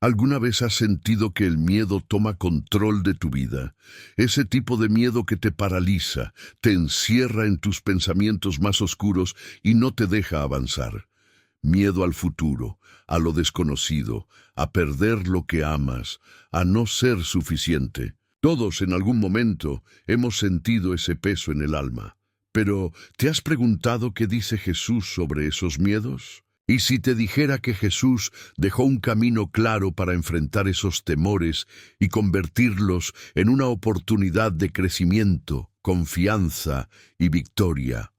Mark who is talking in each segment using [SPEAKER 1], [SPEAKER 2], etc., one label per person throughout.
[SPEAKER 1] ¿Alguna vez has sentido que el miedo toma control de tu vida? Ese tipo de miedo que te paraliza, te encierra en tus pensamientos más oscuros y no te deja avanzar. Miedo al futuro, a lo desconocido, a perder lo que amas, a no ser suficiente. Todos en algún momento hemos sentido ese peso en el alma. Pero, ¿te has preguntado qué dice Jesús sobre esos miedos? ¿Y si te dijera que Jesús dejó un camino claro para enfrentar esos temores y convertirlos en una oportunidad de crecimiento, confianza y victoria?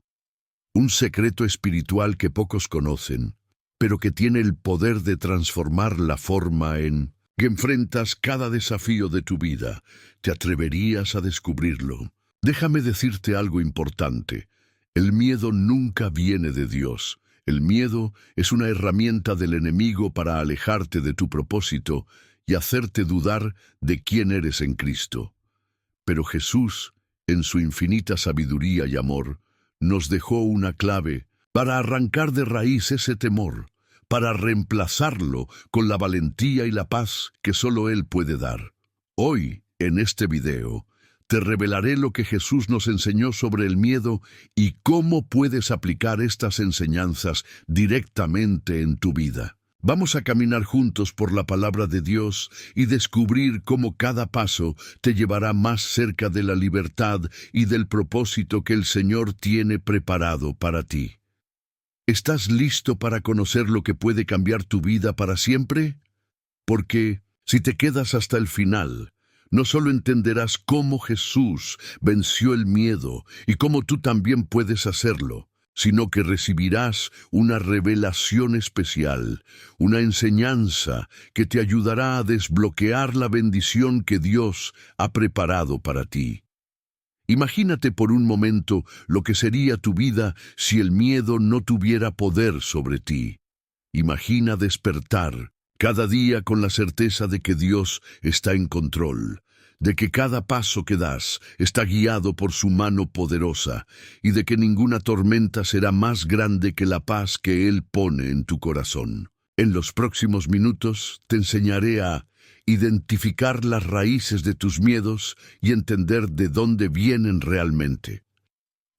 [SPEAKER 1] Un secreto espiritual que pocos conocen, pero que tiene el poder de transformar la forma en que enfrentas cada desafío de tu vida. ¿Te atreverías a descubrirlo? Déjame decirte algo importante. El miedo nunca viene de Dios. El miedo es una herramienta del enemigo para alejarte de tu propósito y hacerte dudar de quién eres en Cristo. Pero Jesús, en su infinita sabiduría y amor, nos dejó una clave para arrancar de raíz ese temor, para reemplazarlo con la valentía y la paz que solo Él puede dar. Hoy, en este video, te revelaré lo que Jesús nos enseñó sobre el miedo y cómo puedes aplicar estas enseñanzas directamente en tu vida. Vamos a caminar juntos por la palabra de Dios y descubrir cómo cada paso te llevará más cerca de la libertad y del propósito que el Señor tiene preparado para ti. ¿Estás listo para conocer lo que puede cambiar tu vida para siempre? Porque si te quedas hasta el final, no solo entenderás cómo Jesús venció el miedo y cómo tú también puedes hacerlo, sino que recibirás una revelación especial, una enseñanza que te ayudará a desbloquear la bendición que Dios ha preparado para ti. Imagínate por un momento lo que sería tu vida si el miedo no tuviera poder sobre ti. Imagina despertar cada día con la certeza de que Dios está en control, de que cada paso que das está guiado por su mano poderosa y de que ninguna tormenta será más grande que la paz que Él pone en tu corazón. En los próximos minutos te enseñaré a identificar las raíces de tus miedos y entender de dónde vienen realmente.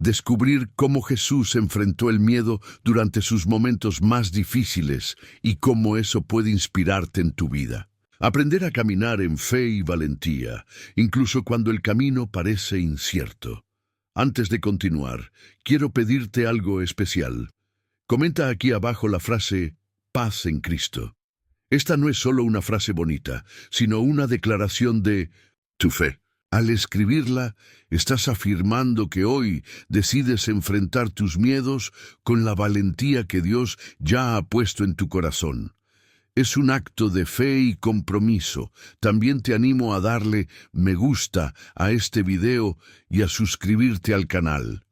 [SPEAKER 1] Descubrir cómo Jesús enfrentó el miedo durante sus momentos más difíciles y cómo eso puede inspirarte en tu vida. Aprender a caminar en fe y valentía, incluso cuando el camino parece incierto. Antes de continuar, quiero pedirte algo especial. Comenta aquí abajo la frase paz en Cristo. Esta no es solo una frase bonita, sino una declaración de tu fe. Al escribirla, estás afirmando que hoy decides enfrentar tus miedos con la valentía que Dios ya ha puesto en tu corazón. Es un acto de fe y compromiso. También te animo a darle me gusta a este video y a suscribirte al canal.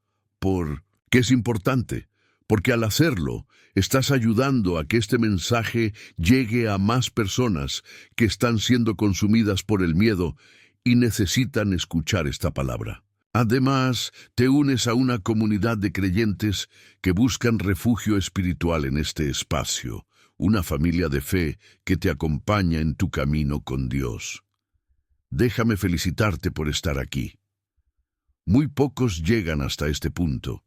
[SPEAKER 1] ¿Qué es importante? Porque al hacerlo, estás ayudando a que este mensaje llegue a más personas que están siendo consumidas por el miedo y necesitan escuchar esta palabra. Además, te unes a una comunidad de creyentes que buscan refugio espiritual en este espacio, una familia de fe que te acompaña en tu camino con Dios. Déjame felicitarte por estar aquí. Muy pocos llegan hasta este punto.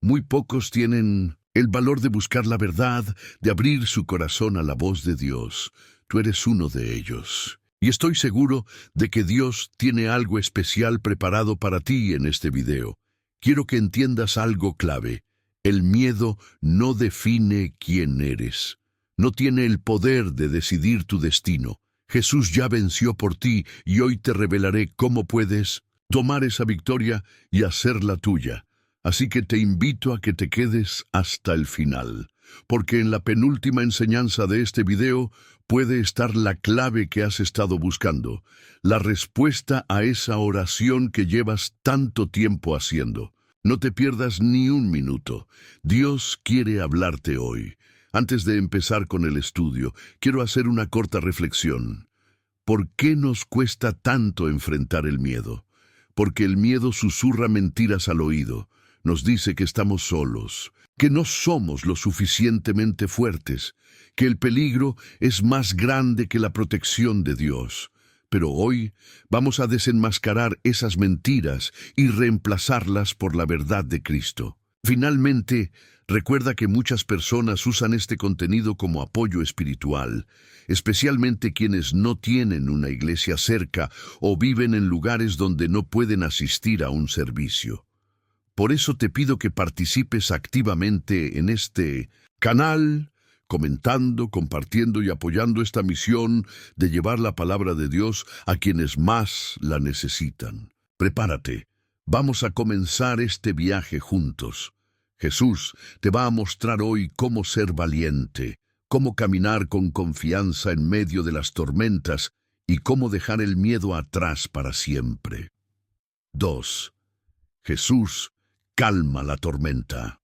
[SPEAKER 1] Muy pocos tienen el valor de buscar la verdad, de abrir su corazón a la voz de Dios. Tú eres uno de ellos. Y estoy seguro de que Dios tiene algo especial preparado para ti en este video. Quiero que entiendas algo clave. El miedo no define quién eres. No tiene el poder de decidir tu destino. Jesús ya venció por ti y hoy te revelaré cómo puedes tomar esa victoria y hacerla tuya. Así que te invito a que te quedes hasta el final, porque en la penúltima enseñanza de este video puede estar la clave que has estado buscando, la respuesta a esa oración que llevas tanto tiempo haciendo. No te pierdas ni un minuto. Dios quiere hablarte hoy. Antes de empezar con el estudio, quiero hacer una corta reflexión. ¿Por qué nos cuesta tanto enfrentar el miedo? Porque el miedo susurra mentiras al oído. nos dice que estamos solos, que no somos lo suficientemente fuertes, que el peligro es más grande que la protección de Dios. Pero hoy vamos a desenmascarar esas mentiras y reemplazarlas por la verdad de Cristo. Finalmente, recuerda que muchas personas usan este contenido como apoyo espiritual, especialmente quienes no tienen una iglesia cerca o viven en lugares donde no pueden asistir a un servicio. Por eso te pido que participes activamente en este canal, comentando, compartiendo y apoyando esta misión de llevar la palabra de Dios a quienes más la necesitan. Prepárate, vamos a comenzar este viaje juntos. Jesús te va a mostrar hoy cómo ser valiente, cómo caminar con confianza en medio de las tormentas y cómo dejar el miedo atrás para siempre. 2. Jesús calma la tormenta.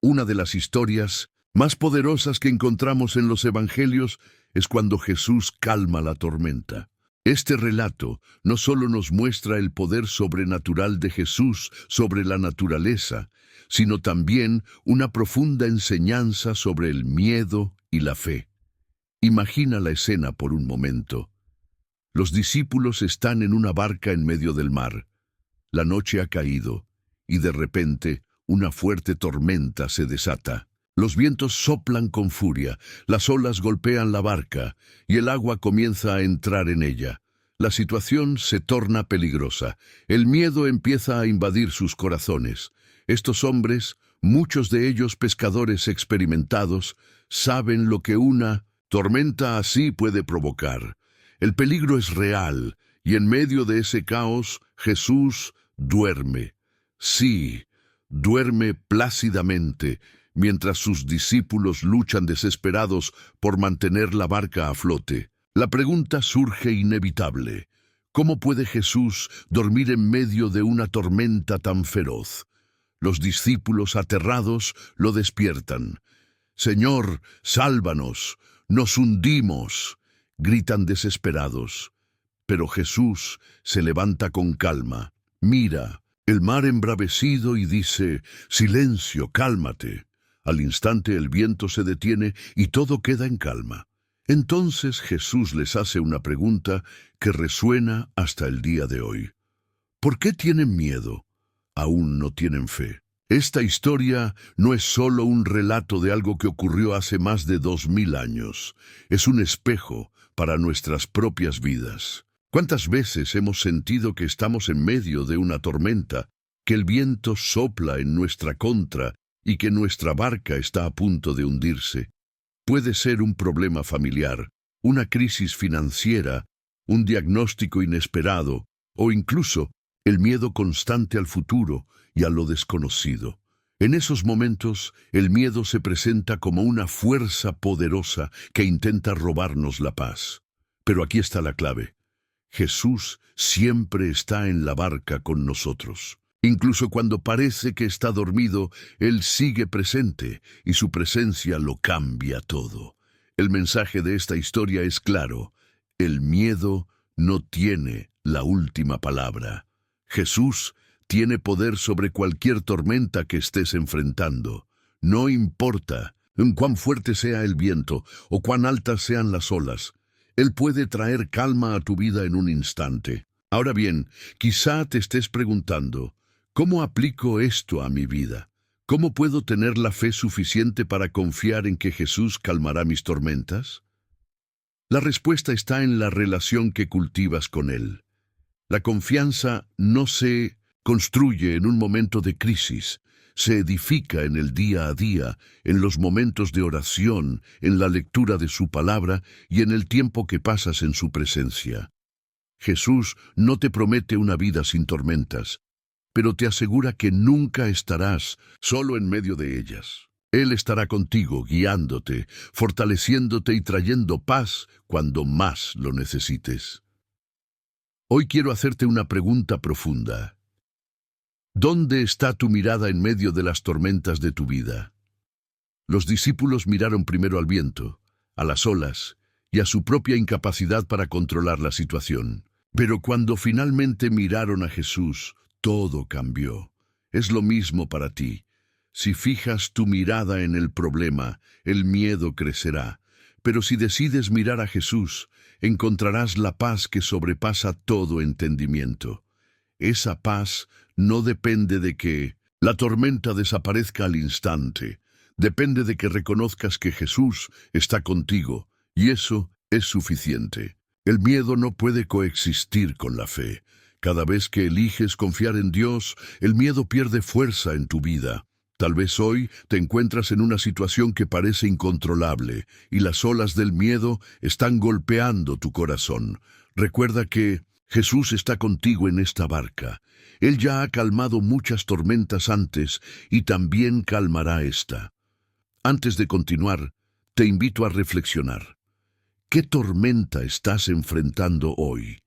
[SPEAKER 1] Una de las historias más poderosas que encontramos en los evangelios es cuando Jesús calma la tormenta. Este relato no solo nos muestra el poder sobrenatural de Jesús sobre la naturaleza, sino también una profunda enseñanza sobre el miedo y la fe. Imagina la escena por un momento. Los discípulos están en una barca en medio del mar. La noche ha caído y de repente una fuerte tormenta se desata. Los vientos soplan con furia, las olas golpean la barca y el agua comienza a entrar en ella. La situación se torna peligrosa. El miedo empieza a invadir sus corazones. Estos hombres, muchos de ellos pescadores experimentados, saben lo que una tormenta así puede provocar. El peligro es real y en medio de ese caos Jesús duerme. Sí, duerme plácidamente, mientras sus discípulos luchan desesperados por mantener la barca a flote. La pregunta surge inevitable: ¿cómo puede Jesús dormir en medio de una tormenta tan feroz? Los discípulos, aterrados, lo despiertan. «Señor, sálvanos, nos hundimos», gritan desesperados. Pero Jesús se levanta con calma, mira el mar embravecido y dice: «Silencio, cálmate». Al instante el viento se detiene y todo queda en calma. Entonces Jesús les hace una pregunta que resuena hasta el día de hoy. ¿Por qué tienen miedo? ¿Aún no tienen fe? Esta historia no es solo un relato de algo que ocurrió hace más de 2000 años. Es un espejo para nuestras propias vidas. ¿Cuántas veces hemos sentido que estamos en medio de una tormenta, que el viento sopla en nuestra contra y que nuestra barca está a punto de hundirse? Puede ser un problema familiar, una crisis financiera, un diagnóstico inesperado o incluso el miedo constante al futuro y a lo desconocido. En esos momentos, el miedo se presenta como una fuerza poderosa que intenta robarnos la paz. Pero aquí está la clave. Jesús siempre está en la barca con nosotros. Incluso cuando parece que está dormido, Él sigue presente y su presencia lo cambia todo. El mensaje de esta historia es claro: el miedo no tiene la última palabra. Jesús tiene poder sobre cualquier tormenta que estés enfrentando. No importa en cuán fuerte sea el viento o cuán altas sean las olas, Él puede traer calma a tu vida en un instante. Ahora bien, quizá te estés preguntando: ¿cómo aplico esto a mi vida? ¿Cómo puedo tener la fe suficiente para confiar en que Jesús calmará mis tormentas? La respuesta está en la relación que cultivas con Él. La confianza no se construye en un momento de crisis, se edifica en el día a día, en los momentos de oración, en la lectura de su palabra y en el tiempo que pasas en su presencia. Jesús no te promete una vida sin tormentas, pero te asegura que nunca estarás solo en medio de ellas. Él estará contigo, guiándote, fortaleciéndote y trayendo paz cuando más lo necesites. Hoy quiero hacerte una pregunta profunda. ¿Dónde está tu mirada en medio de las tormentas de tu vida? Los discípulos miraron primero al viento, a las olas y a su propia incapacidad para controlar la situación. Pero cuando finalmente miraron a Jesús, todo cambió. Es lo mismo para ti. Si fijas tu mirada en el problema, el miedo crecerá. Pero si decides mirar a Jesús, encontrarás la paz que sobrepasa todo entendimiento. Esa paz no depende de que la tormenta desaparezca al instante. Depende de que reconozcas que Jesús está contigo, y eso es suficiente. El miedo no puede coexistir con la fe. Cada vez que eliges confiar en Dios, el miedo pierde fuerza en tu vida. Tal vez hoy te encuentras en una situación que parece incontrolable y las olas del miedo están golpeando tu corazón. Recuerda que Jesús está contigo en esta barca. Él ya ha calmado muchas tormentas antes y también calmará esta. Antes de continuar, te invito a reflexionar. ¿Qué tormenta estás enfrentando hoy?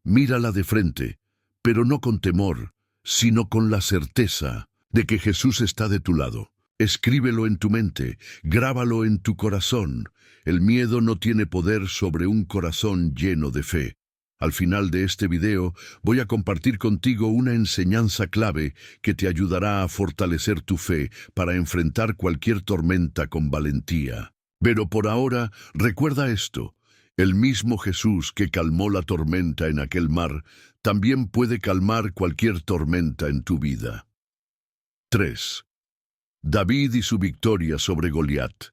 [SPEAKER 1] Mírala de frente, pero no con temor, sino con la certeza de que Jesús está de tu lado. Escríbelo en tu mente, grábalo en tu corazón. El miedo no tiene poder sobre un corazón lleno de fe. Al final de este video voy a compartir contigo una enseñanza clave que te ayudará a fortalecer tu fe para enfrentar cualquier tormenta con valentía. Pero por ahora, recuerda esto. El mismo Jesús que calmó la tormenta en aquel mar, también puede calmar cualquier tormenta en tu vida. 3. David y su victoria sobre Goliat.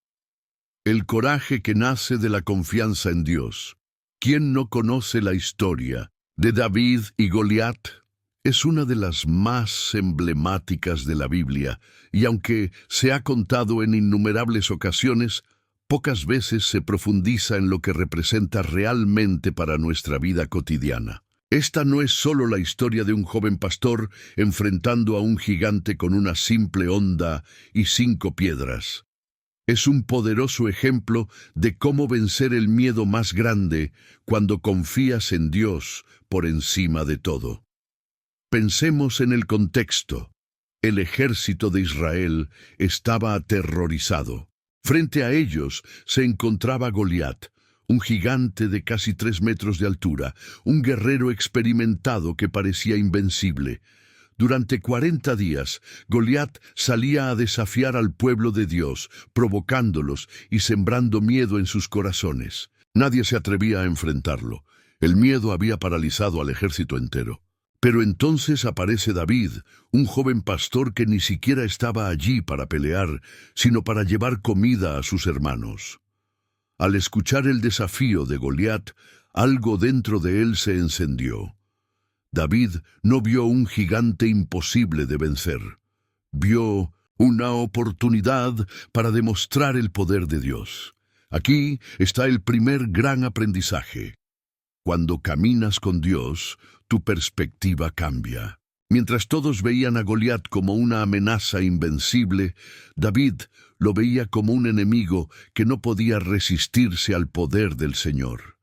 [SPEAKER 1] El coraje que nace de la confianza en Dios. ¿Quién no conoce la historia de David y Goliat? Es una de las más emblemáticas de la Biblia, y aunque se ha contado en innumerables ocasiones, pocas veces se profundiza en lo que representa realmente para nuestra vida cotidiana. Esta no es solo la historia de un joven pastor enfrentando a un gigante con una simple honda y 5 piedras. Es un poderoso ejemplo de cómo vencer el miedo más grande cuando confías en Dios por encima de todo. Pensemos en el contexto. El ejército de Israel estaba aterrorizado. Frente a ellos se encontraba Goliat, un gigante de casi 3 metros de altura, un guerrero experimentado que parecía invencible. Durante 40 días, Goliat salía a desafiar al pueblo de Dios, provocándolos y sembrando miedo en sus corazones. Nadie se atrevía a enfrentarlo. El miedo había paralizado al ejército entero. Pero entonces aparece David, un joven pastor que ni siquiera estaba allí para pelear, sino para llevar comida a sus hermanos. Al escuchar el desafío de Goliat, algo dentro de él se encendió. David no vio un gigante imposible de vencer. Vio una oportunidad para demostrar el poder de Dios. Aquí está el primer gran aprendizaje. Cuando caminas con Dios, tu perspectiva cambia. Mientras todos veían a Goliat como una amenaza invencible, David lo veía como un enemigo que no podía resistirse al poder del Señor.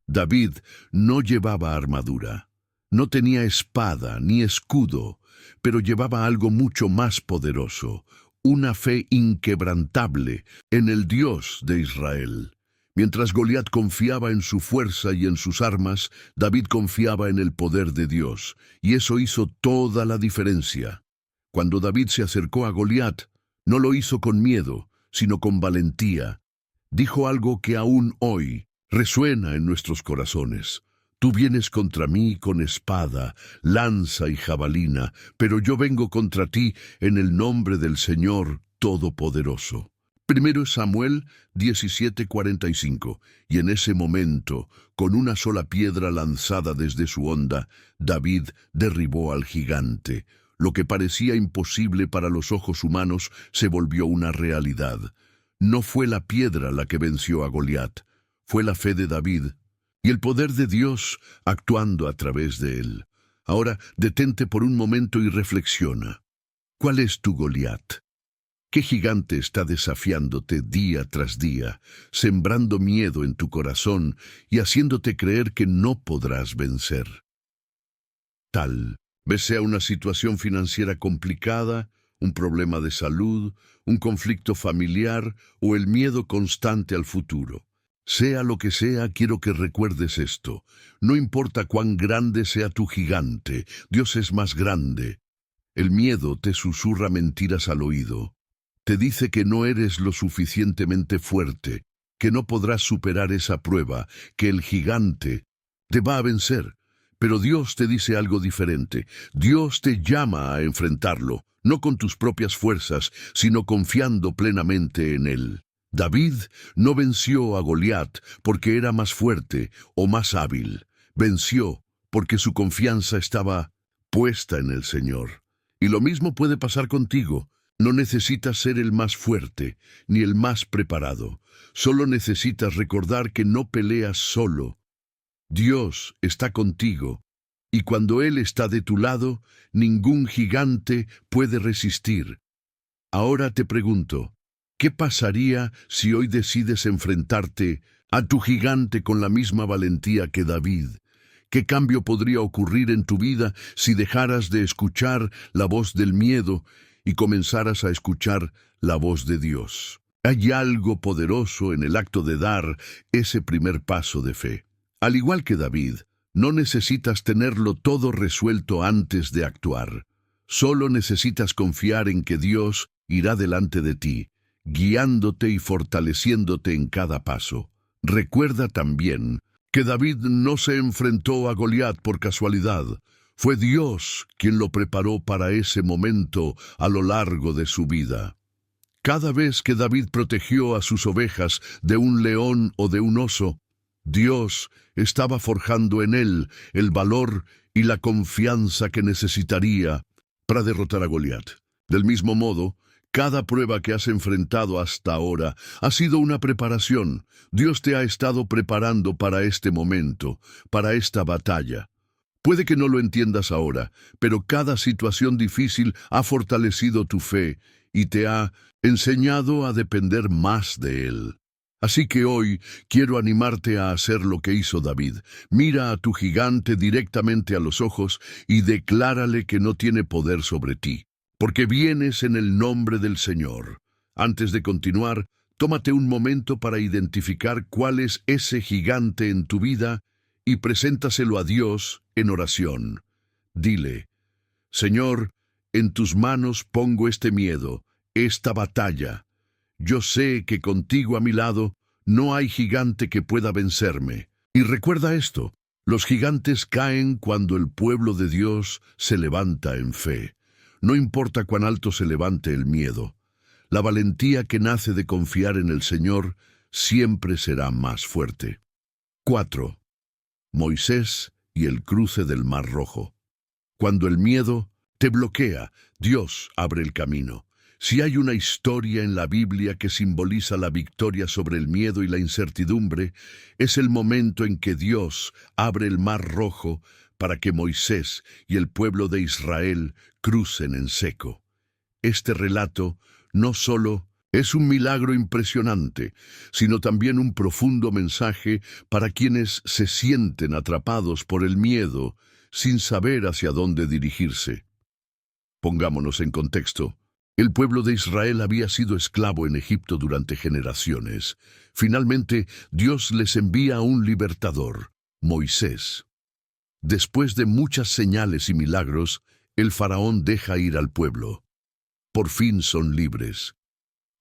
[SPEAKER 1] David no llevaba armadura, no tenía espada ni escudo, pero llevaba algo mucho más poderoso, una fe inquebrantable en el Dios de Israel. Mientras Goliat confiaba en su fuerza y en sus armas, David confiaba en el poder de Dios, y eso hizo toda la diferencia. Cuando David se acercó a Goliat, no lo hizo con miedo, sino con valentía. Dijo algo que aún hoy resuena en nuestros corazones. Tú vienes contra mí con espada, lanza y jabalina, pero yo vengo contra ti en el nombre del Señor Todopoderoso. 1 Samuel 17:45, y en ese momento, con una sola piedra lanzada desde su honda, David derribó al gigante. Lo que parecía imposible para los ojos humanos se volvió una realidad. No fue la piedra la que venció a Goliat, fue la fe de David y el poder de Dios actuando a través de él. Ahora, detente por un momento y reflexiona. ¿Cuál es tu Goliat? ¿Qué gigante está desafiándote día tras día, sembrando miedo en tu corazón y haciéndote creer que no podrás vencer? Tal vez sea una situación financiera complicada, un problema de salud, un conflicto familiar o el miedo constante al futuro. Sea lo que sea, quiero que recuerdes esto. No importa cuán grande sea tu gigante, Dios es más grande. El miedo te susurra mentiras al oído. Te dice que no eres lo suficientemente fuerte, que no podrás superar esa prueba, que el gigante te va a vencer. Pero Dios te dice algo diferente. Dios te llama a enfrentarlo, no con tus propias fuerzas, sino confiando plenamente en Él. David no venció a Goliat porque era más fuerte o más hábil. Venció porque su confianza estaba puesta en el Señor. Y lo mismo puede pasar contigo. No necesitas ser el más fuerte, ni el más preparado. Solo necesitas recordar que no peleas solo. Dios está contigo, y cuando Él está de tu lado, ningún gigante puede resistir. Ahora te pregunto, ¿qué pasaría si hoy decides enfrentarte a tu gigante con la misma valentía que David? ¿Qué cambio podría ocurrir en tu vida si dejaras de escuchar la voz del miedo y comenzaras a escuchar la voz de Dios? Hay algo poderoso en el acto de dar ese primer paso de fe. Al igual que David, no necesitas tenerlo todo resuelto antes de actuar. Solo necesitas confiar en que Dios irá delante de ti, guiándote y fortaleciéndote en cada paso. Recuerda también que David no se enfrentó a Goliat por casualidad. Fue Dios quien lo preparó para ese momento a lo largo de su vida. Cada vez que David protegió a sus ovejas de un león o de un oso, Dios estaba forjando en él el valor y la confianza que necesitaría para derrotar a Goliat. Del mismo modo, cada prueba que has enfrentado hasta ahora ha sido una preparación. Dios te ha estado preparando para este momento, para esta batalla. Puede que no lo entiendas ahora, pero cada situación difícil ha fortalecido tu fe y te ha enseñado a depender más de Él. Así que hoy quiero animarte a hacer lo que hizo David. Mira a tu gigante directamente a los ojos y declárale que no tiene poder sobre ti, porque vienes en el nombre del Señor. Antes de continuar, tómate un momento para identificar cuál es ese gigante en tu vida y preséntaselo a Dios en oración. Dile: Señor, en tus manos pongo este miedo, esta batalla. Yo sé que contigo a mi lado no hay gigante que pueda vencerme. Y recuerda esto: los gigantes caen cuando el pueblo de Dios se levanta en fe. No importa cuán alto se levante el miedo, la valentía que nace de confiar en el Señor siempre será más fuerte. 4. Moisés y el cruce del Mar Rojo. Cuando el miedo te bloquea, Dios abre el camino. Si hay una historia en la Biblia que simboliza la victoria sobre el miedo y la incertidumbre, es el momento en que Dios abre el Mar Rojo para que Moisés y el pueblo de Israel crucen en seco. Este relato no solo es un milagro impresionante, sino también un profundo mensaje para quienes se sienten atrapados por el miedo sin saber hacia dónde dirigirse. Pongámonos en contexto. El pueblo de Israel había sido esclavo en Egipto durante generaciones. Finalmente, Dios les envía a un libertador, Moisés. Después de muchas señales y milagros, el faraón deja ir al pueblo. Por fin son libres.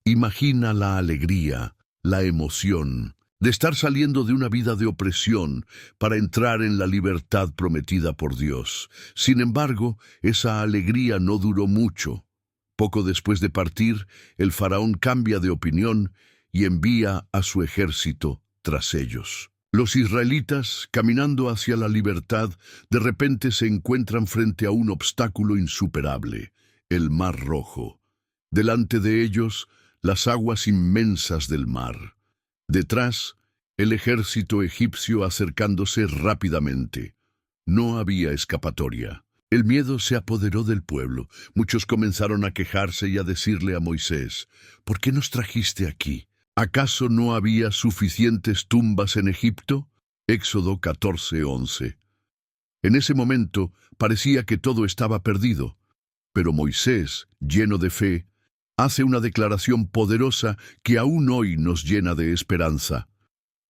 [SPEAKER 1] Imagina la alegría, la emoción de estar saliendo de una vida de opresión para entrar en la libertad prometida por Dios. Sin embargo, esa alegría no duró mucho. Poco después de partir, el faraón cambia de opinión y envía a su ejército tras ellos. Los israelitas, caminando hacia la libertad, de repente se encuentran frente a un obstáculo insuperable, el Mar Rojo. Delante de ellos, las aguas inmensas del mar. Detrás, el ejército egipcio acercándose rápidamente. No había escapatoria. El miedo se apoderó del pueblo. Muchos comenzaron a quejarse y a decirle a Moisés: ¿por qué nos trajiste aquí? ¿Acaso no había suficientes tumbas en Egipto? Éxodo 14:11. En ese momento parecía que todo estaba perdido, pero Moisés, lleno de fe, hace una declaración poderosa que aún hoy nos llena de esperanza.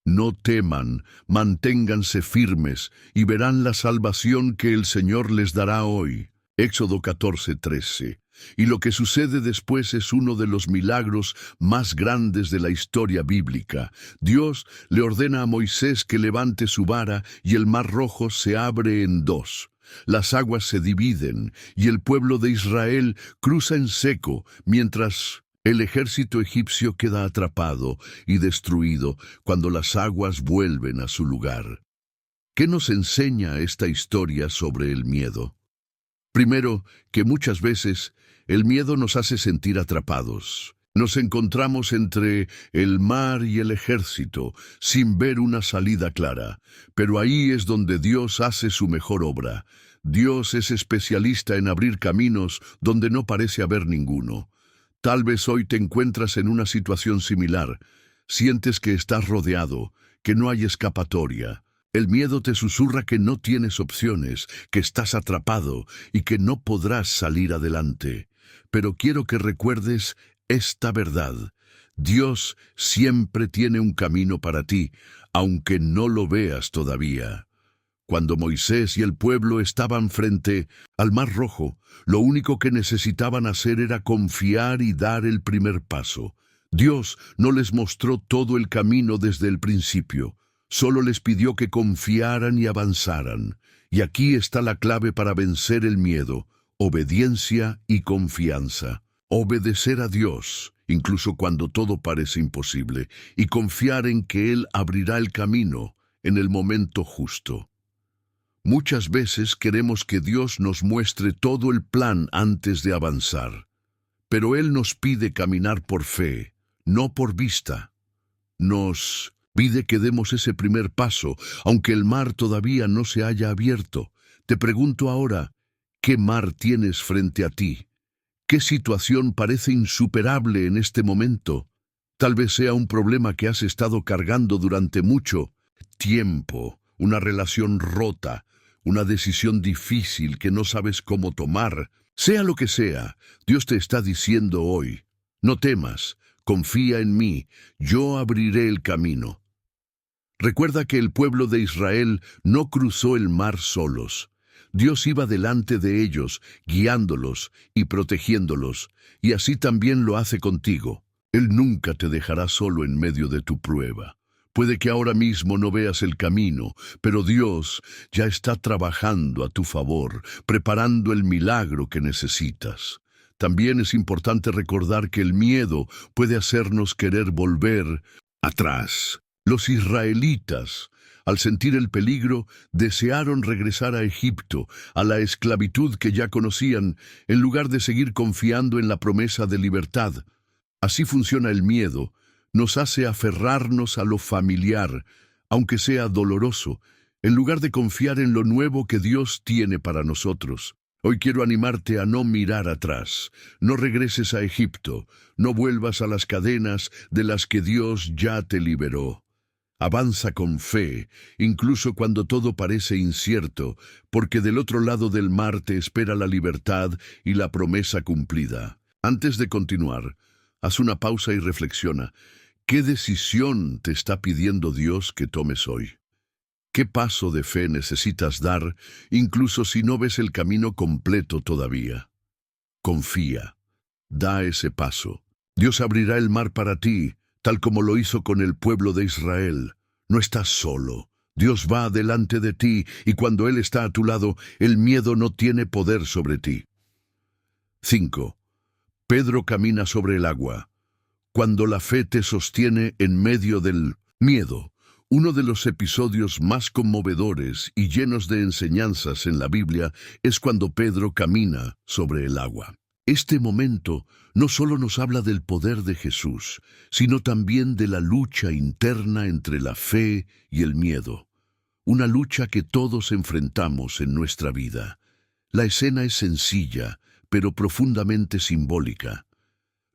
[SPEAKER 1] No teman, manténganse firmes y verán la salvación que el Señor les dará hoy. Éxodo 14:13. Y lo que sucede después es uno de los milagros más grandes de la historia bíblica. Dios le ordena a Moisés que levante su vara y el mar Rojo se abre en dos. Las aguas se dividen y el pueblo de Israel cruza en seco, mientras el ejército egipcio queda atrapado y destruido cuando las aguas vuelven a su lugar. ¿Qué nos enseña esta historia sobre el miedo? Primero, que muchas veces el miedo nos hace sentir atrapados. Nos encontramos entre el mar y el ejército, sin ver una salida clara. Pero ahí es donde Dios hace su mejor obra. Dios es especialista en abrir caminos donde no parece haber ninguno. Tal vez hoy te encuentras en una situación similar. Sientes que estás rodeado, que no hay escapatoria. El miedo te susurra que no tienes opciones, que estás atrapado y que no podrás salir adelante. Pero quiero que recuerdes esta verdad. Dios siempre tiene un camino para ti, aunque no lo veas todavía. Cuando Moisés y el pueblo estaban frente al Mar Rojo, lo único que necesitaban hacer era confiar y dar el primer paso. Dios no les mostró todo el camino desde el principio. Solo les pidió que confiaran y avanzaran. Y aquí está la clave para vencer el miedo: obediencia y confianza. Obedecer a Dios, incluso cuando todo parece imposible, y confiar en que Él abrirá el camino en el momento justo. Muchas veces queremos que Dios nos muestre todo el plan antes de avanzar, pero Él nos pide caminar por fe, no por vista. Nos pide que demos ese primer paso, aunque el mar todavía no se haya abierto. Te pregunto ahora, ¿qué mar tienes frente a ti? ¿Qué situación parece insuperable en este momento? Tal vez sea un problema que has estado cargando durante mucho tiempo, una relación rota, una decisión difícil que no sabes cómo tomar. Sea lo que sea, Dios te está diciendo hoy: no temas, confía en mí, yo abriré el camino. Recuerda que el pueblo de Israel no cruzó el mar solos. Dios iba delante de ellos, guiándolos y protegiéndolos, y así también lo hace contigo. Él nunca te dejará solo en medio de tu prueba. Puede que ahora mismo no veas el camino, pero Dios ya está trabajando a tu favor, preparando el milagro que necesitas. También es importante recordar que el miedo puede hacernos querer volver atrás. Los israelitas, al sentir el peligro, desearon regresar a Egipto, a la esclavitud que ya conocían, en lugar de seguir confiando en la promesa de libertad. Así funciona el miedo. Nos hace aferrarnos a lo familiar, aunque sea doloroso, en lugar de confiar en lo nuevo que Dios tiene para nosotros. Hoy quiero animarte a no mirar atrás. No regreses a Egipto, no vuelvas a las cadenas de las que Dios ya te liberó. Avanza con fe, incluso cuando todo parece incierto, porque del otro lado del mar te espera la libertad y la promesa cumplida. Antes de continuar, haz una pausa y reflexiona. ¿Qué decisión te está pidiendo Dios que tomes hoy? ¿Qué paso de fe necesitas dar, incluso si no ves el camino completo todavía? Confía. Da ese paso. Dios abrirá el mar para ti, tal como lo hizo con el pueblo de Israel. No estás solo. Dios va delante de ti, y cuando Él está a tu lado, el miedo no tiene poder sobre ti. 5. Pedro camina sobre el agua. Cuando la fe te sostiene en medio del miedo. Uno de los episodios más conmovedores y llenos de enseñanzas en la Biblia es cuando Pedro camina sobre el agua. Este momento no solo nos habla del poder de Jesús, sino también de la lucha interna entre la fe y el miedo. Una lucha que todos enfrentamos en nuestra vida. La escena es sencilla, pero profundamente simbólica.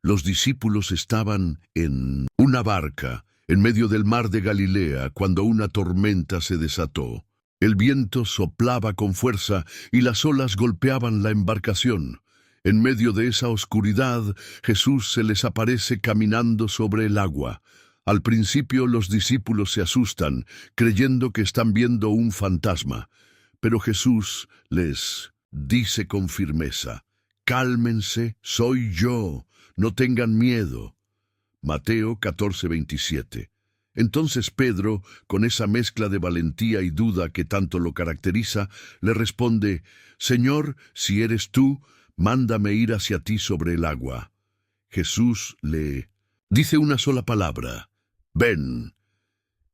[SPEAKER 1] Los discípulos estaban en una barca, en medio del mar de Galilea, cuando una tormenta se desató. El viento soplaba con fuerza y las olas golpeaban la embarcación. En medio de esa oscuridad, Jesús se les aparece caminando sobre el agua. Al principio los discípulos se asustan, creyendo que están viendo un fantasma. Pero Jesús les dice con firmeza: «Cálmense, soy yo, no tengan miedo». Mateo 14:27. Entonces Pedro, con esa mezcla de valentía y duda que tanto lo caracteriza, le responde: «Señor, si eres tú, mándame ir hacia ti sobre el agua». Jesús le dice una sola palabra: «Ven».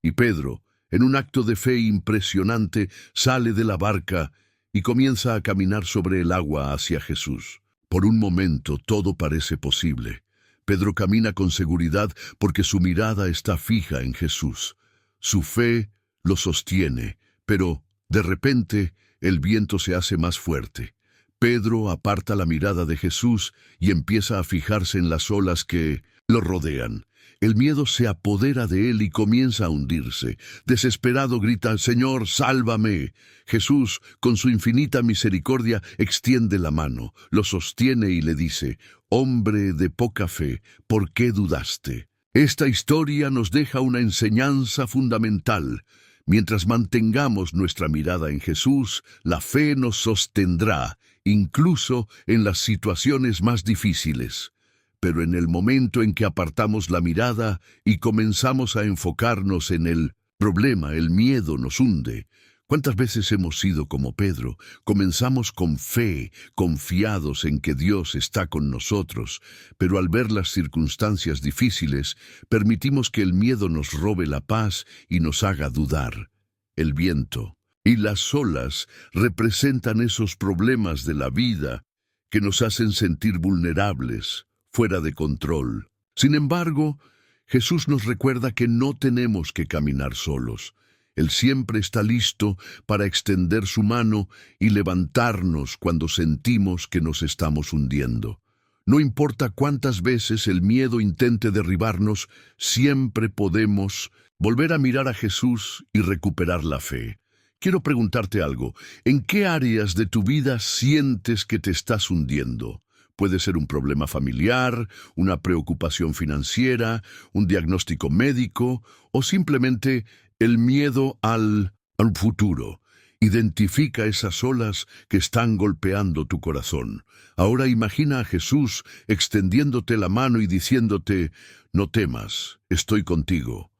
[SPEAKER 1] Y Pedro, en un acto de fe impresionante, sale de la barca y comienza a caminar sobre el agua hacia Jesús. Por un momento todo parece posible. Pedro camina con seguridad porque su mirada está fija en Jesús. Su fe lo sostiene, pero de repente el viento se hace más fuerte. Pedro aparta la mirada de Jesús y empieza a fijarse en las olas que lo rodean. El miedo se apodera de él y comienza a hundirse. Desesperado grita: «Señor, sálvame». Jesús, con su infinita misericordia, extiende la mano, lo sostiene y le dice: «Hombre de poca fe, ¿por qué dudaste?». Esta historia nos deja una enseñanza fundamental. Mientras mantengamos nuestra mirada en Jesús, la fe nos sostendrá, incluso en las situaciones más difíciles. Pero en el momento en que apartamos la mirada y comenzamos a enfocarnos en el problema, el miedo nos hunde. ¿Cuántas veces hemos sido como Pedro? Comenzamos con fe, confiados en que Dios está con nosotros, pero al ver las circunstancias difíciles, permitimos que el miedo nos robe la paz y nos haga dudar. El viento y las olas representan esos problemas de la vida que nos hacen sentir vulnerables, fuera de control. Sin embargo, Jesús nos recuerda que no tenemos que caminar solos. Él siempre está listo para extender su mano y levantarnos cuando sentimos que nos estamos hundiendo. No importa cuántas veces el miedo intente derribarnos, siempre podemos volver a mirar a Jesús y recuperar la fe. Quiero preguntarte algo: ¿en qué áreas de tu vida sientes que te estás hundiendo? Puede ser un problema familiar, una preocupación financiera, un diagnóstico médico o simplemente el miedo al futuro. Identifica esas olas que están golpeando tu corazón. Ahora imagina a Jesús extendiéndote la mano y diciéndote: «No temas, estoy contigo».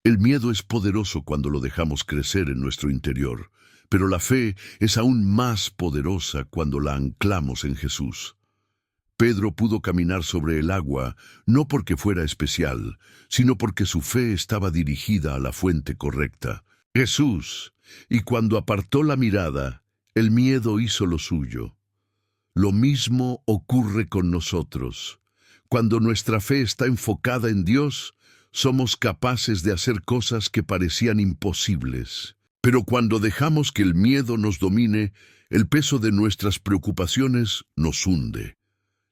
[SPEAKER 1] El miedo es poderoso cuando lo dejamos crecer en nuestro interior, pero la fe es aún más poderosa cuando la anclamos en Jesús. Pedro pudo caminar sobre el agua no porque fuera especial, sino porque su fe estaba dirigida a la fuente correcta, Jesús. Y cuando apartó la mirada, el miedo hizo lo suyo. Lo mismo ocurre con nosotros. Cuando nuestra fe está enfocada en Dios, somos capaces de hacer cosas que parecían imposibles. Pero cuando dejamos que el miedo nos domine, el peso de nuestras preocupaciones nos hunde.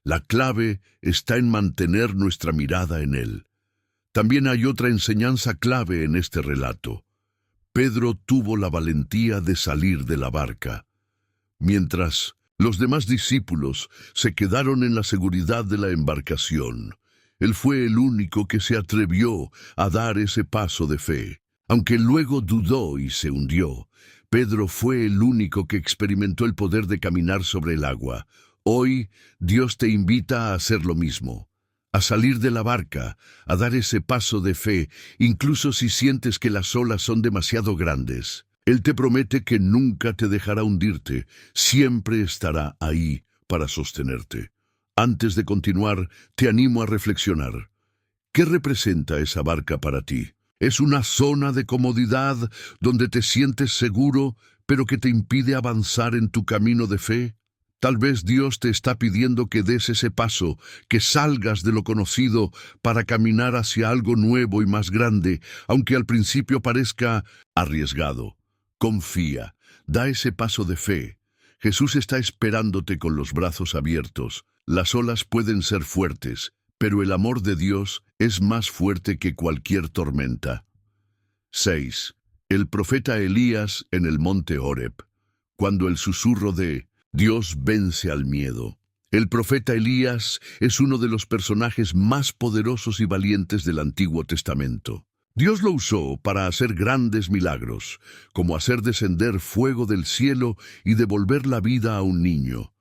[SPEAKER 1] La clave está en mantener nuestra mirada en Él. También hay otra enseñanza clave en este relato. Pedro tuvo la valentía de salir de la barca. Mientras los demás discípulos se quedaron en la seguridad de la embarcación, él fue el único que se atrevió a dar ese paso de fe. Aunque luego dudó y se hundió, Pedro fue el único que experimentó el poder de caminar sobre el agua. Hoy, Dios te invita a hacer lo mismo, a salir de la barca, a dar ese paso de fe, incluso si sientes que las olas son demasiado grandes. Él te promete que nunca te dejará hundirte, siempre estará ahí para sostenerte. Antes de continuar, te animo a reflexionar. ¿Qué representa esa barca para ti? ¿Es una zona de comodidad donde te sientes seguro, pero que te impide avanzar en tu camino de fe? Tal vez Dios te está pidiendo que des ese paso, que salgas de lo conocido para caminar hacia algo nuevo y más grande, aunque al principio parezca arriesgado. Confía, da ese paso de fe. Jesús está esperándote con los brazos abiertos. Las olas pueden ser fuertes, pero el amor de Dios es más fuerte que cualquier tormenta. 6. El profeta Elías en el monte Horeb. Cuando el susurro de Dios vence al miedo. El profeta Elías es uno de los personajes más poderosos y valientes del Antiguo Testamento. Dios lo usó para hacer grandes milagros, como hacer descender fuego del cielo y devolver la vida a un niño.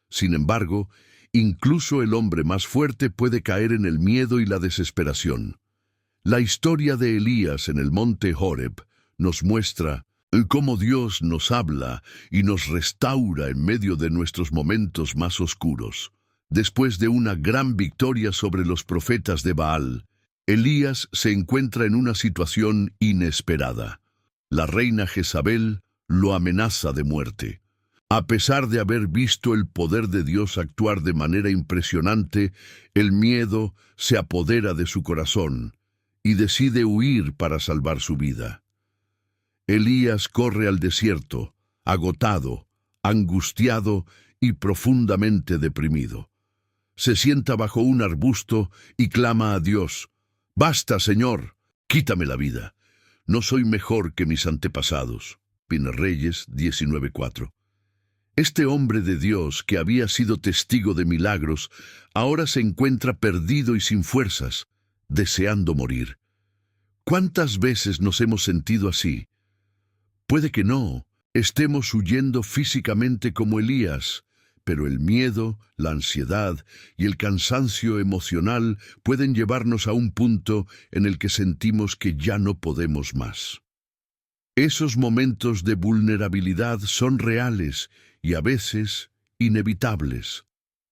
[SPEAKER 1] Sin embargo, incluso el hombre más fuerte puede caer en el miedo y la desesperación. La historia de Elías en el monte Horeb nos muestra cómo Dios nos habla y nos restaura en medio de nuestros momentos más oscuros. Después de una gran victoria sobre los profetas de Baal, Elías se encuentra en una situación inesperada. La reina Jezabel lo amenaza de muerte. A pesar de haber visto el poder de Dios actuar de manera impresionante, el miedo se apodera de su corazón y decide huir para salvar su vida. Elías corre al desierto, agotado, angustiado y profundamente deprimido. Se sienta bajo un arbusto y clama a Dios: «Basta, Señor, quítame la vida. No soy mejor que mis antepasados». Reyes 19:4. Este hombre de Dios, que había sido testigo de milagros, ahora se encuentra perdido y sin fuerzas, deseando morir. ¿Cuántas veces nos hemos sentido así? Puede que no estemos huyendo físicamente como Elías, pero el miedo, la ansiedad y el cansancio emocional pueden llevarnos a un punto en el que sentimos que ya no podemos más. Esos momentos de vulnerabilidad son reales y a veces inevitables,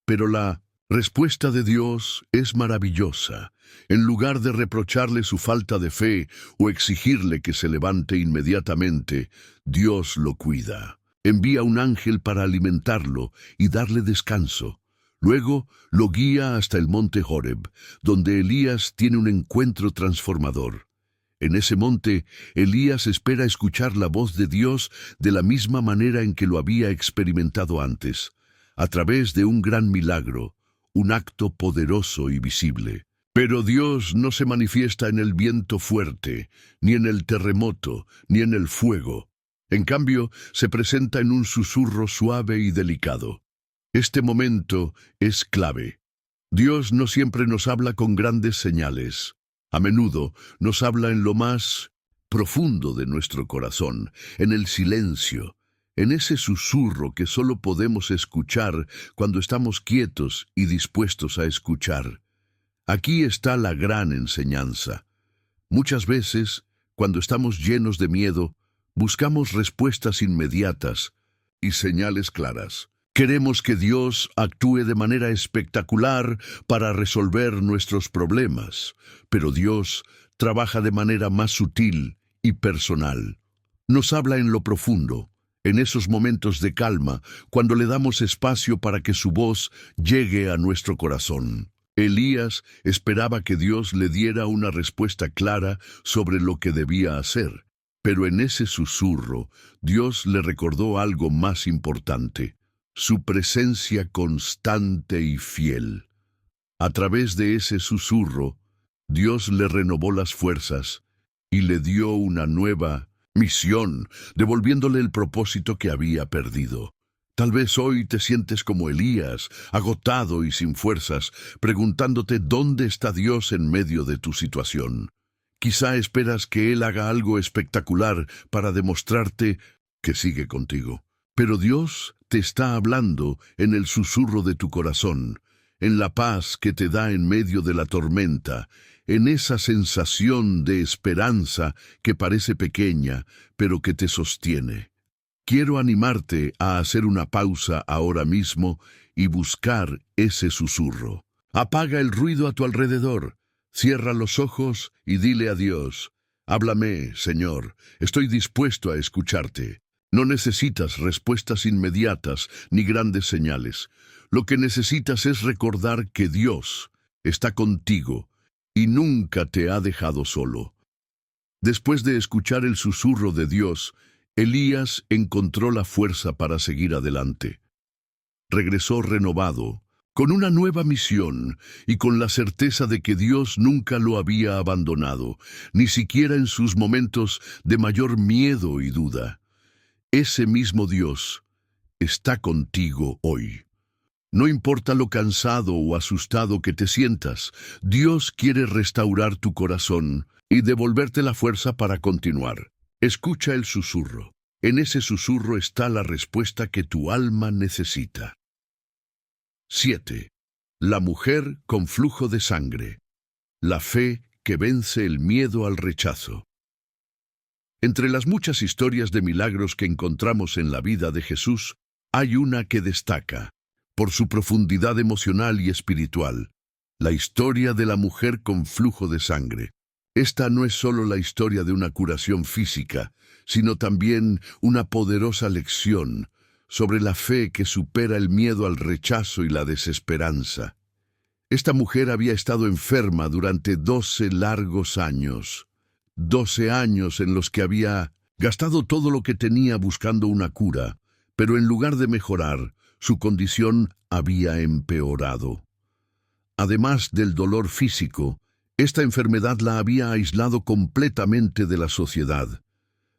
[SPEAKER 1] pero la respuesta de Dios es maravillosa. En lugar de reprocharle su falta de fe o exigirle que se levante inmediatamente, Dios lo cuida. Envía un ángel para alimentarlo y darle descanso. Luego lo guía hasta el monte Horeb, donde Elías tiene un encuentro transformador. En ese monte, Elías espera escuchar la voz de Dios de la misma manera en que lo había experimentado antes, a través de un gran milagro, un acto poderoso y visible. Pero Dios no se manifiesta en el viento fuerte, ni en el terremoto, ni en el fuego. En cambio, se presenta en un susurro suave y delicado. Este momento es clave. Dios no siempre nos habla con grandes señales. A menudo nos habla en lo más profundo de nuestro corazón, en el silencio, en ese susurro que solo podemos escuchar cuando estamos quietos y dispuestos a escuchar. Aquí está la gran enseñanza. Muchas veces, cuando estamos llenos de miedo, buscamos respuestas inmediatas y señales claras. Queremos que Dios actúe de manera espectacular para resolver nuestros problemas, pero Dios trabaja de manera más sutil y personal. Nos habla en lo profundo, en esos momentos de calma, cuando le damos espacio para que su voz llegue a nuestro corazón. Elías esperaba que Dios le diera una respuesta clara sobre lo que debía hacer, pero en ese susurro, Dios le recordó algo más importante: su presencia constante y fiel. A través de ese susurro, Dios le renovó las fuerzas y le dio una nueva misión, devolviéndole el propósito que había perdido. Tal vez hoy te sientes como Elías, agotado y sin fuerzas, preguntándote dónde está Dios en medio de tu situación. Quizá esperas que Él haga algo espectacular para demostrarte que sigue contigo. Pero Dios te está hablando en el susurro de tu corazón, en la paz que te da en medio de la tormenta, en esa sensación de esperanza que parece pequeña, pero que te sostiene. Quiero animarte a hacer una pausa ahora mismo y buscar ese susurro. Apaga el ruido a tu alrededor, cierra los ojos y dile a Dios: «Háblame, Señor, estoy dispuesto a escucharte». No necesitas respuestas inmediatas ni grandes señales. Lo que necesitas es recordar que Dios está contigo y nunca te ha dejado solo. Después de escuchar el susurro de Dios, Elías encontró la fuerza para seguir adelante. Regresó renovado, con una nueva misión y con la certeza de que Dios nunca lo había abandonado, ni siquiera en sus momentos de mayor miedo y duda. Ese mismo Dios está contigo hoy. No importa lo cansado o asustado que te sientas, Dios quiere restaurar tu corazón y devolverte la fuerza para continuar. Escucha el susurro. En ese susurro está la respuesta que tu alma necesita. 7. La mujer con flujo de sangre. La fe que vence el miedo al rechazo. Entre las muchas historias de milagros que encontramos en la vida de Jesús, hay una que destaca, por su profundidad emocional y espiritual, la historia de la mujer con flujo de sangre. Esta no es solo la historia de una curación física, sino también una poderosa lección sobre la fe que supera el miedo al rechazo y la desesperanza. Esta mujer había estado enferma durante 12 largos años. 12 años en los que había gastado todo lo que tenía buscando una cura, pero en lugar de mejorar, su condición había empeorado. Además del dolor físico, esta enfermedad la había aislado completamente de la sociedad.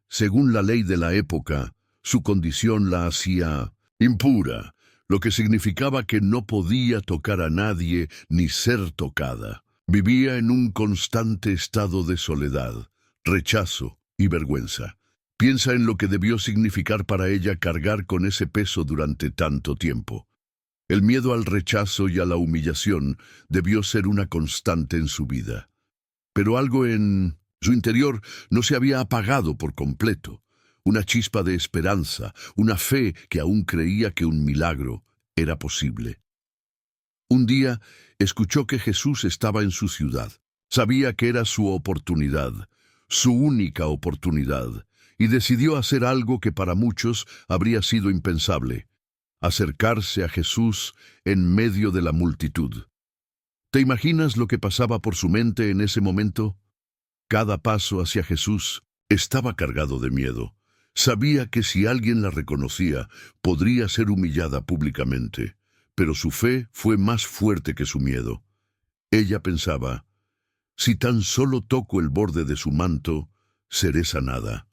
[SPEAKER 1] Según la ley de la época, su condición la hacía impura, lo que significaba que no podía tocar a nadie ni ser tocada. Vivía en un constante estado de soledad, rechazo y vergüenza. Piensa en lo que debió significar para ella cargar con ese peso durante tanto tiempo. El miedo al rechazo y a la humillación debió ser una constante en su vida. Pero algo en su interior no se había apagado por completo. Una chispa de esperanza, una fe que aún creía que un milagro era posible. Un día escuchó que Jesús estaba en su ciudad. Sabía que era su oportunidad, su única oportunidad, y decidió hacer algo que para muchos habría sido impensable: acercarse a Jesús en medio de la multitud. ¿Te imaginas lo que pasaba por su mente en ese momento? Cada paso hacia Jesús estaba cargado de miedo. Sabía que si alguien la reconocía, podría ser humillada públicamente, pero su fe fue más fuerte que su miedo. Ella pensaba: si tan solo toco el borde de su manto, seré sanada.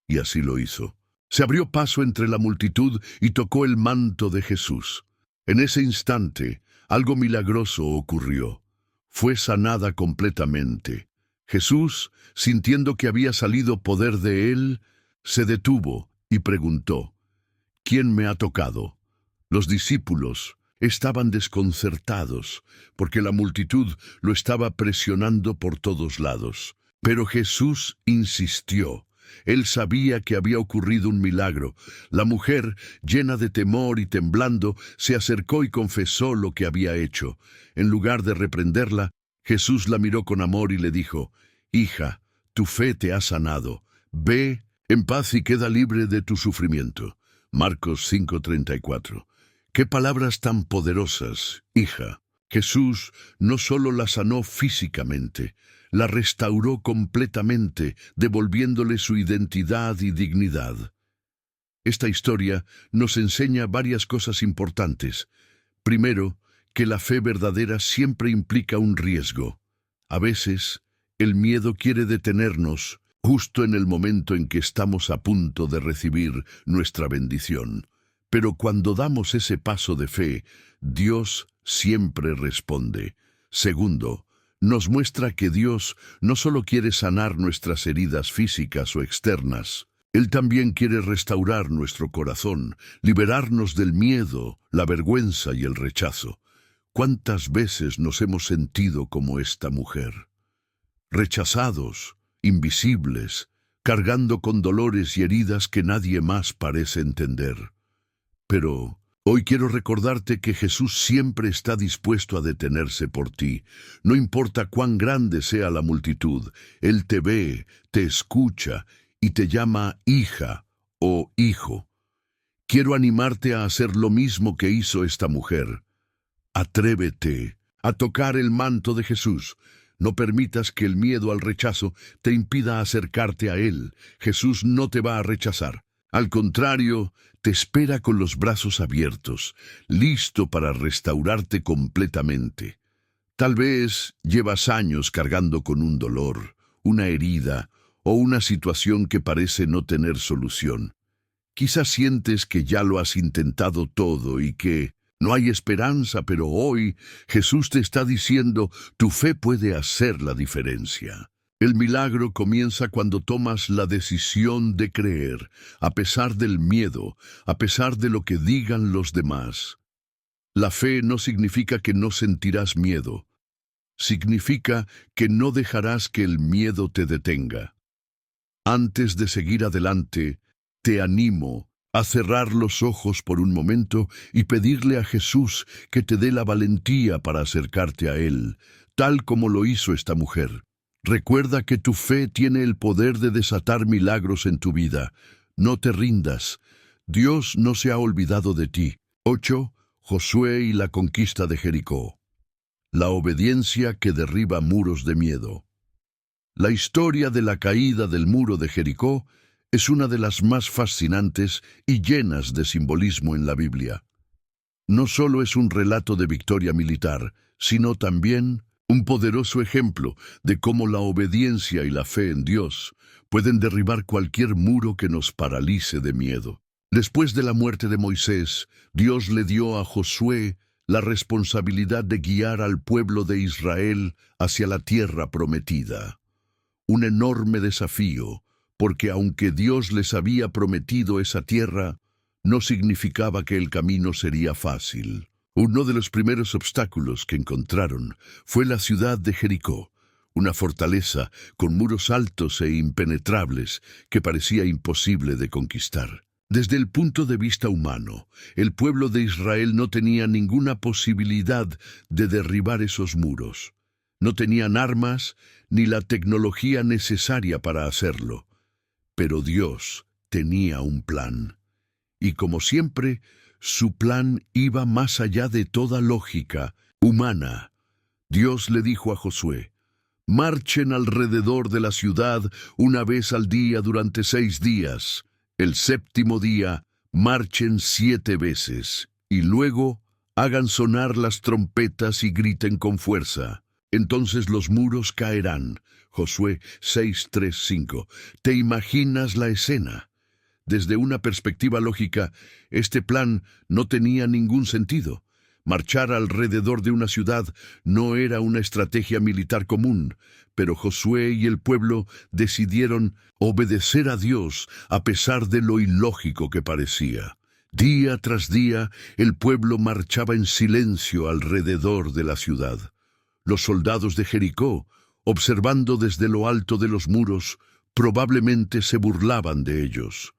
[SPEAKER 1] Y así lo hizo. Se abrió paso entre la multitud y tocó el manto de Jesús. En ese instante, algo milagroso ocurrió. Fue sanada completamente. Jesús, sintiendo que había salido poder de él, se detuvo y preguntó: ¿quién me ha tocado? Los discípulos estaban desconcertados porque la multitud lo estaba presionando por todos lados. Pero Jesús insistió. Él sabía que había ocurrido un milagro. La mujer, llena de temor y temblando, se acercó y confesó lo que había hecho. En lugar de reprenderla, Jesús la miró con amor y le dijo: «Hija, tu fe te ha sanado. Ve en paz y queda libre de tu sufrimiento». Marcos 5:34. ¡Qué palabras tan poderosas, hija! Jesús no solo la sanó físicamente, la restauró completamente, devolviéndole su identidad y dignidad. Esta historia nos enseña varias cosas importantes. Primero, que la fe verdadera siempre implica un riesgo. A veces, el miedo quiere detenernos justo en el momento en que estamos a punto de recibir nuestra bendición. Pero cuando damos ese paso de fe, Dios siempre responde. Segundo, nos muestra que Dios no solo quiere sanar nuestras heridas físicas o externas, Él también quiere restaurar nuestro corazón, liberarnos del miedo, la vergüenza y el rechazo. ¿Cuántas veces nos hemos sentido como esta mujer? Rechazados, invisibles, cargando con dolores y heridas que nadie más parece entender. Pero hoy quiero recordarte que Jesús siempre está dispuesto a detenerse por ti. No importa cuán grande sea la multitud, Él te ve, te escucha y te llama hija o hijo. Quiero animarte a hacer lo mismo que hizo esta mujer. Atrévete a tocar el manto de Jesús. No permitas que el miedo al rechazo te impida acercarte a Él. Jesús no te va a rechazar. Al contrario, te espera con los brazos abiertos, listo para restaurarte completamente. Tal vez llevas años cargando con un dolor, una herida o una situación que parece no tener solución. Quizás sientes que ya lo has intentado todo y que No hay esperanza, pero hoy Jesús te está diciendo, tu fe puede hacer la diferencia. El milagro comienza cuando tomas la decisión de creer, a pesar del miedo, a pesar de lo que digan los demás. La fe no significa que no sentirás miedo. Significa que no dejarás que el miedo te detenga. Antes de seguir adelante, te animo a cerrar los ojos por un momento y pedirle a Jesús que te dé la valentía para acercarte a Él, tal como lo hizo esta mujer. Recuerda que tu fe tiene el poder de desatar milagros en tu vida. No te rindas. Dios no se ha olvidado de ti. 8. Josué y la conquista de Jericó. La obediencia que derriba muros de miedo. La historia de la caída del muro de Jericó es una de las más fascinantes y llenas de simbolismo en la Biblia. No solo es un relato de victoria militar, sino también un poderoso ejemplo de cómo la obediencia y la fe en Dios pueden derribar cualquier muro que nos paralice de miedo. Después de la muerte de Moisés, Dios le dio a Josué la responsabilidad de guiar al pueblo de Israel hacia la tierra prometida. Un enorme desafío, porque aunque Dios les había prometido esa tierra, no significaba que el camino sería fácil. Uno de los primeros obstáculos que encontraron fue la ciudad de Jericó, una fortaleza con muros altos e impenetrables que parecía imposible de conquistar. Desde el punto de vista humano, el pueblo de Israel no tenía ninguna posibilidad de derribar esos muros. No tenían armas ni la tecnología necesaria para hacerlo. Pero Dios tenía un plan. Y como siempre, su plan iba más allá de toda lógica humana. Dios le dijo a Josué, marchen alrededor de la ciudad una vez al día durante 6 días. El séptimo día, marchen 7 veces, y luego hagan sonar las trompetas y griten con fuerza. Entonces los muros caerán. Josué 6:3-5. ¿Te imaginas la escena? Desde una perspectiva lógica, este plan no tenía ningún sentido. Marchar alrededor de una ciudad no era una estrategia militar común, pero Josué y el pueblo decidieron obedecer a Dios a pesar de lo ilógico que parecía. Día tras día, el pueblo marchaba en silencio alrededor de la ciudad. Los soldados de Jericó, observando desde lo alto de los muros, probablemente se burlaban de ellos.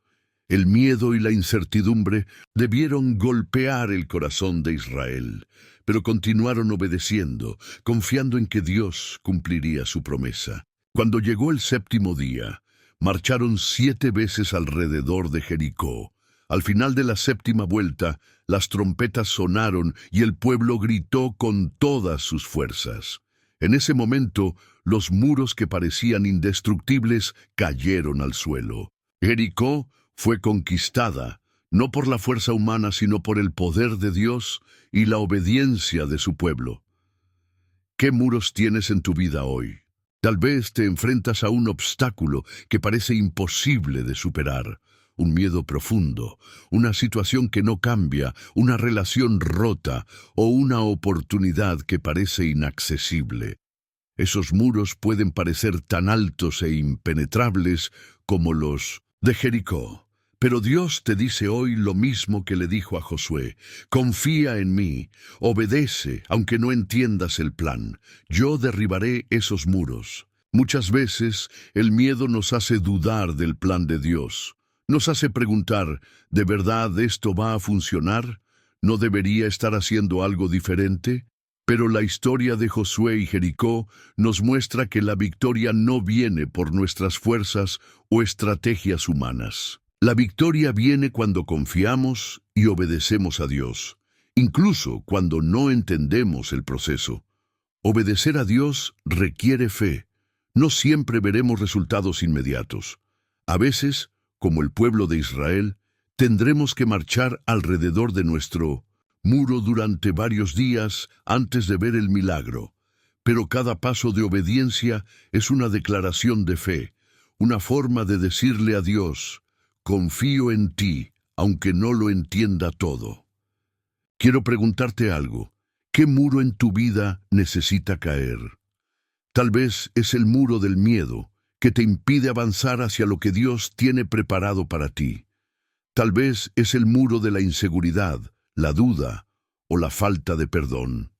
[SPEAKER 1] El miedo y la incertidumbre debieron golpear el corazón de Israel, pero continuaron obedeciendo, confiando en que Dios cumpliría su promesa. Cuando llegó el séptimo día, marcharon 7 veces alrededor de Jericó. Al final de la séptima vuelta, las trompetas sonaron y el pueblo gritó con todas sus fuerzas. En ese momento, los muros que parecían indestructibles cayeron al suelo. Jericó fue conquistada, no por la fuerza humana, sino por el poder de Dios y la obediencia de su pueblo. ¿Qué muros tienes en tu vida hoy? Tal vez te enfrentas a un obstáculo que parece imposible de superar, un miedo profundo, una situación que no cambia, una relación rota o una oportunidad que parece inaccesible. Esos muros pueden parecer tan altos e impenetrables como los de Jericó. Pero Dios te dice hoy lo mismo que le dijo a Josué. Confía en mí, obedece, aunque no entiendas el plan. Yo derribaré esos muros. Muchas veces el miedo nos hace dudar del plan de Dios. Nos hace preguntar, ¿de verdad esto va a funcionar? ¿No debería estar haciendo algo diferente? Pero la historia de Josué y Jericó nos muestra que la victoria no viene por nuestras fuerzas o estrategias humanas. La victoria viene cuando confiamos y obedecemos a Dios, incluso cuando no entendemos el proceso. Obedecer a Dios requiere fe. No siempre veremos resultados inmediatos. A veces, como el pueblo de Israel, tendremos que marchar alrededor de nuestro muro durante varios días antes de ver el milagro. Pero cada paso de obediencia es una declaración de fe, una forma de decirle a Dios, confío en ti, aunque no lo entienda todo. Quiero preguntarte algo. ¿Qué muro en tu vida necesita caer? Tal vez es el muro del miedo, que te impide avanzar hacia lo que Dios tiene preparado para ti. Tal vez es el muro de la inseguridad, la duda o la falta de perdón.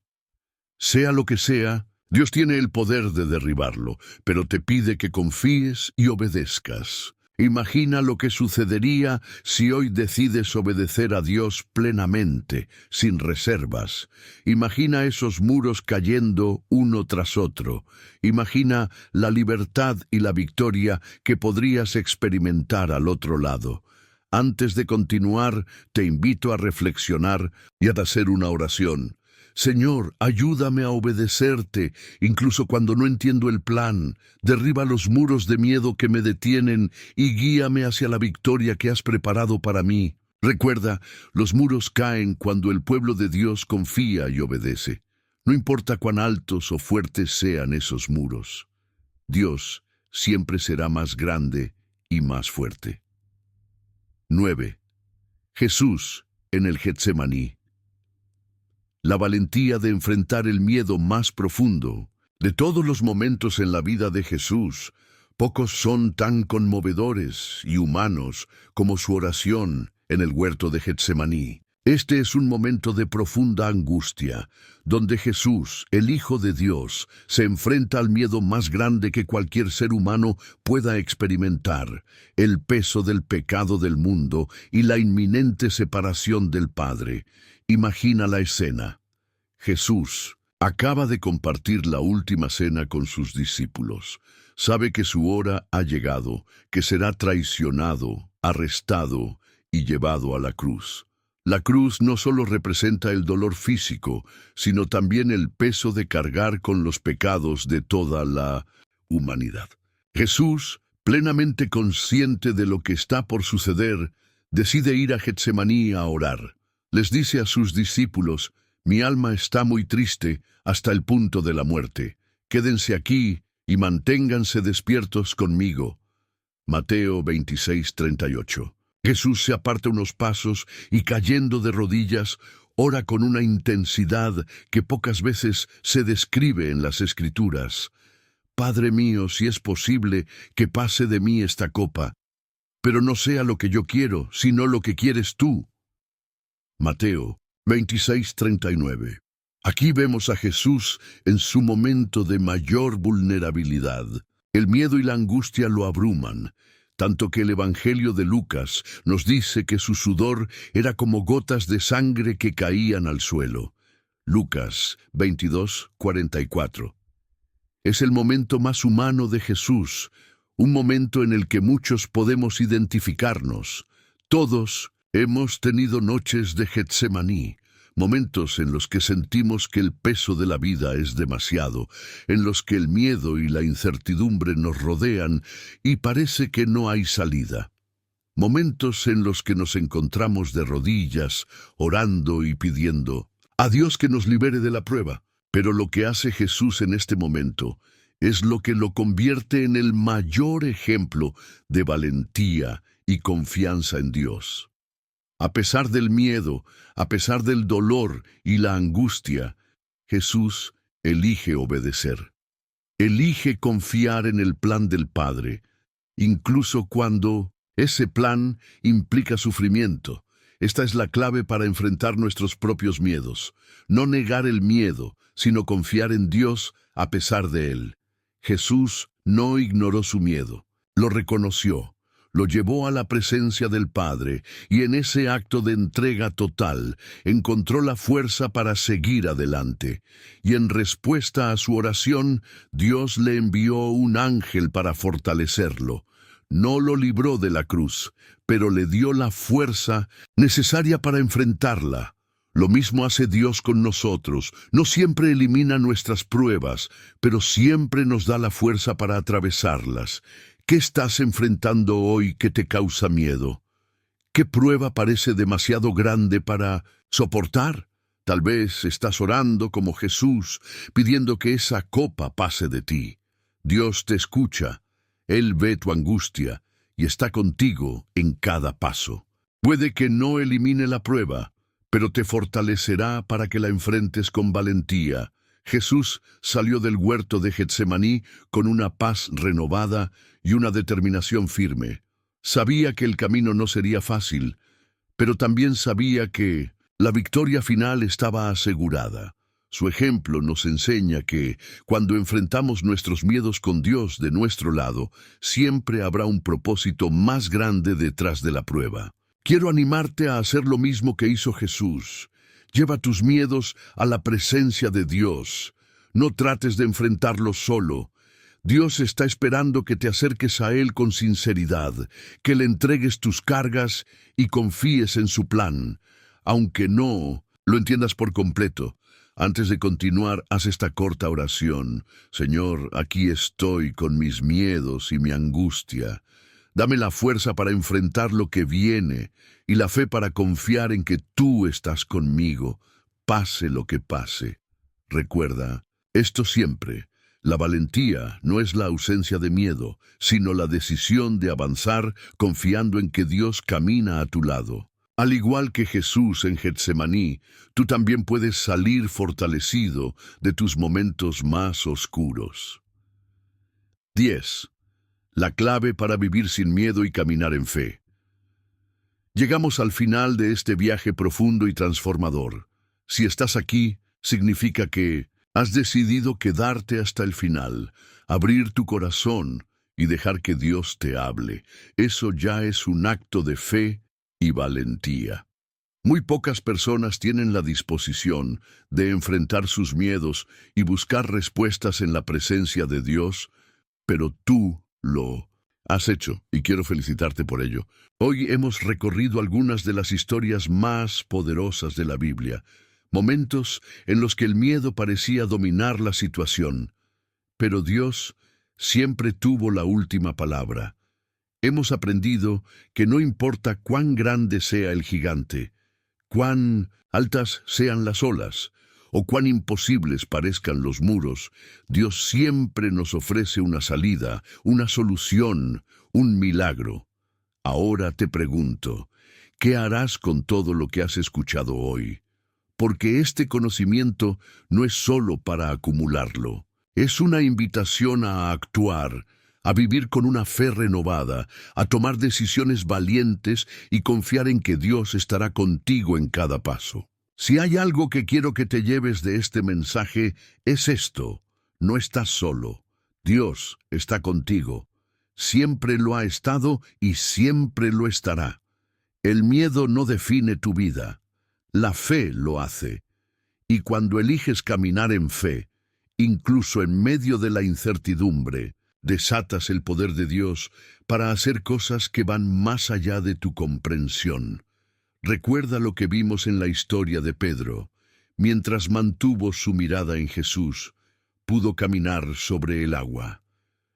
[SPEAKER 1] Sea lo que sea, Dios tiene el poder de derribarlo, pero te pide que confíes y obedezcas. Imagina lo que sucedería si hoy decides obedecer a Dios plenamente, sin reservas. Imagina esos muros cayendo uno tras otro. Imagina la libertad y la victoria que podrías experimentar al otro lado. Antes de continuar, te invito a reflexionar y a hacer una oración. Señor, ayúdame a obedecerte, incluso cuando no entiendo el plan. Derriba los muros de miedo que me detienen y guíame hacia la victoria que has preparado para mí. Recuerda, los muros caen cuando el pueblo de Dios confía y obedece. No importa cuán altos o fuertes sean esos muros. Dios siempre será más grande y más fuerte. 9. Jesús en el Getsemaní. La valentía de enfrentar el miedo más profundo. De todos los momentos en la vida de Jesús, pocos son tan conmovedores y humanos como su oración en el huerto de Getsemaní. Este es un momento de profunda angustia, donde Jesús, el Hijo de Dios, se enfrenta al miedo más grande que cualquier ser humano pueda experimentar, el peso del pecado del mundo y la inminente separación del Padre. Imagina la escena. Jesús acaba de compartir la última cena con sus discípulos. Sabe que su hora ha llegado, que será traicionado, arrestado y llevado a la cruz. La cruz no solo representa el dolor físico, sino también el peso de cargar con los pecados de toda la humanidad. Jesús, plenamente consciente de lo que está por suceder, decide ir a Getsemaní a orar. Les dice a sus discípulos: mi alma está muy triste hasta el punto de la muerte. Quédense aquí y manténganse despiertos conmigo. Mateo 26:38. Jesús se aparta unos pasos y, cayendo de rodillas, ora con una intensidad que pocas veces se describe en las Escrituras. Padre mío, si es posible, que pase de mí esta copa, pero no sea lo que yo quiero, sino lo que quieres tú. Mateo 26:39. Aquí vemos a Jesús en su momento de mayor vulnerabilidad. El miedo y la angustia lo abruman, tanto que el Evangelio de Lucas nos dice que su sudor era como gotas de sangre que caían al suelo. Lucas 22:44. Es el momento más humano de Jesús, un momento en el que muchos podemos identificarnos. Todos hemos tenido noches de Getsemaní, momentos en los que sentimos que el peso de la vida es demasiado, en los que el miedo y la incertidumbre nos rodean y parece que no hay salida. Momentos en los que nos encontramos de rodillas, orando y pidiendo a Dios que nos libere de la prueba. Pero lo que hace Jesús en este momento es lo que lo convierte en el mayor ejemplo de valentía y confianza en Dios. A pesar del miedo, a pesar del dolor y la angustia, Jesús elige obedecer. Elige confiar en el plan del Padre, incluso cuando ese plan implica sufrimiento. Esta es la clave para enfrentar nuestros propios miedos. No negar el miedo, sino confiar en Dios a pesar de él. Jesús no ignoró su miedo, lo reconoció. Lo llevó a la presencia del Padre y en ese acto de entrega total encontró la fuerza para seguir adelante. Y en respuesta a su oración, Dios le envió un ángel para fortalecerlo. No lo libró de la cruz, pero le dio la fuerza necesaria para enfrentarla. Lo mismo hace Dios con nosotros. No siempre elimina nuestras pruebas, pero siempre nos da la fuerza para atravesarlas. ¿Qué estás enfrentando hoy que te causa miedo? ¿Qué prueba parece demasiado grande para soportar? Tal vez estás orando como Jesús, pidiendo que esa copa pase de ti. Dios te escucha, Él ve tu angustia y está contigo en cada paso. Puede que no elimine la prueba, pero te fortalecerá para que la enfrentes con valentía. Jesús salió del huerto de Getsemaní con una paz renovada y una determinación firme. Sabía que el camino no sería fácil, pero también sabía que la victoria final estaba asegurada. Su ejemplo nos enseña que, cuando enfrentamos nuestros miedos con Dios de nuestro lado, siempre habrá un propósito más grande detrás de la prueba. Quiero animarte a hacer lo mismo que hizo Jesús. Lleva tus miedos a la presencia de Dios. No trates de enfrentarlos solo. Dios está esperando que te acerques a Él con sinceridad, que le entregues tus cargas y confíes en su plan, aunque no lo entiendas por completo. Antes de continuar, haz esta corta oración. Señor, aquí estoy con mis miedos y mi angustia. Dame la fuerza para enfrentar lo que viene y la fe para confiar en que tú estás conmigo, pase lo que pase. Recuerda, esto siempre. La valentía no es la ausencia de miedo, sino la decisión de avanzar confiando en que Dios camina a tu lado. Al igual que Jesús en Getsemaní, tú también puedes salir fortalecido de tus momentos más oscuros. 10. La clave para vivir sin miedo y caminar en fe. Llegamos al final de este viaje profundo y transformador. Si estás aquí, significa que has decidido quedarte hasta el final, abrir tu corazón y dejar que Dios te hable. Eso ya es un acto de fe y valentía. Muy pocas personas tienen la disposición de enfrentar sus miedos y buscar respuestas en la presencia de Dios, pero tú lo has hecho y quiero felicitarte por ello. Hoy hemos recorrido algunas de las historias más poderosas de la Biblia, momentos en los que el miedo parecía dominar la situación, pero Dios siempre tuvo la última palabra. Hemos aprendido que no importa cuán grande sea el gigante, cuán altas sean las olas, o cuán imposibles parezcan los muros, Dios siempre nos ofrece una salida, una solución, un milagro. Ahora te pregunto, ¿qué harás con todo lo que has escuchado hoy? Porque este conocimiento no es solo para acumularlo, es una invitación a actuar, a vivir con una fe renovada, a tomar decisiones valientes y confiar en que Dios estará contigo en cada paso. Si hay algo que quiero que te lleves de este mensaje, es esto: no estás solo. Dios está contigo. Siempre lo ha estado y siempre lo estará. El miedo no define tu vida. La fe lo hace. Y cuando eliges caminar en fe, incluso en medio de la incertidumbre, desatas el poder de Dios para hacer cosas que van más allá de tu comprensión. Recuerda lo que vimos en la historia de Pedro. Mientras mantuvo su mirada en Jesús, pudo caminar sobre el agua.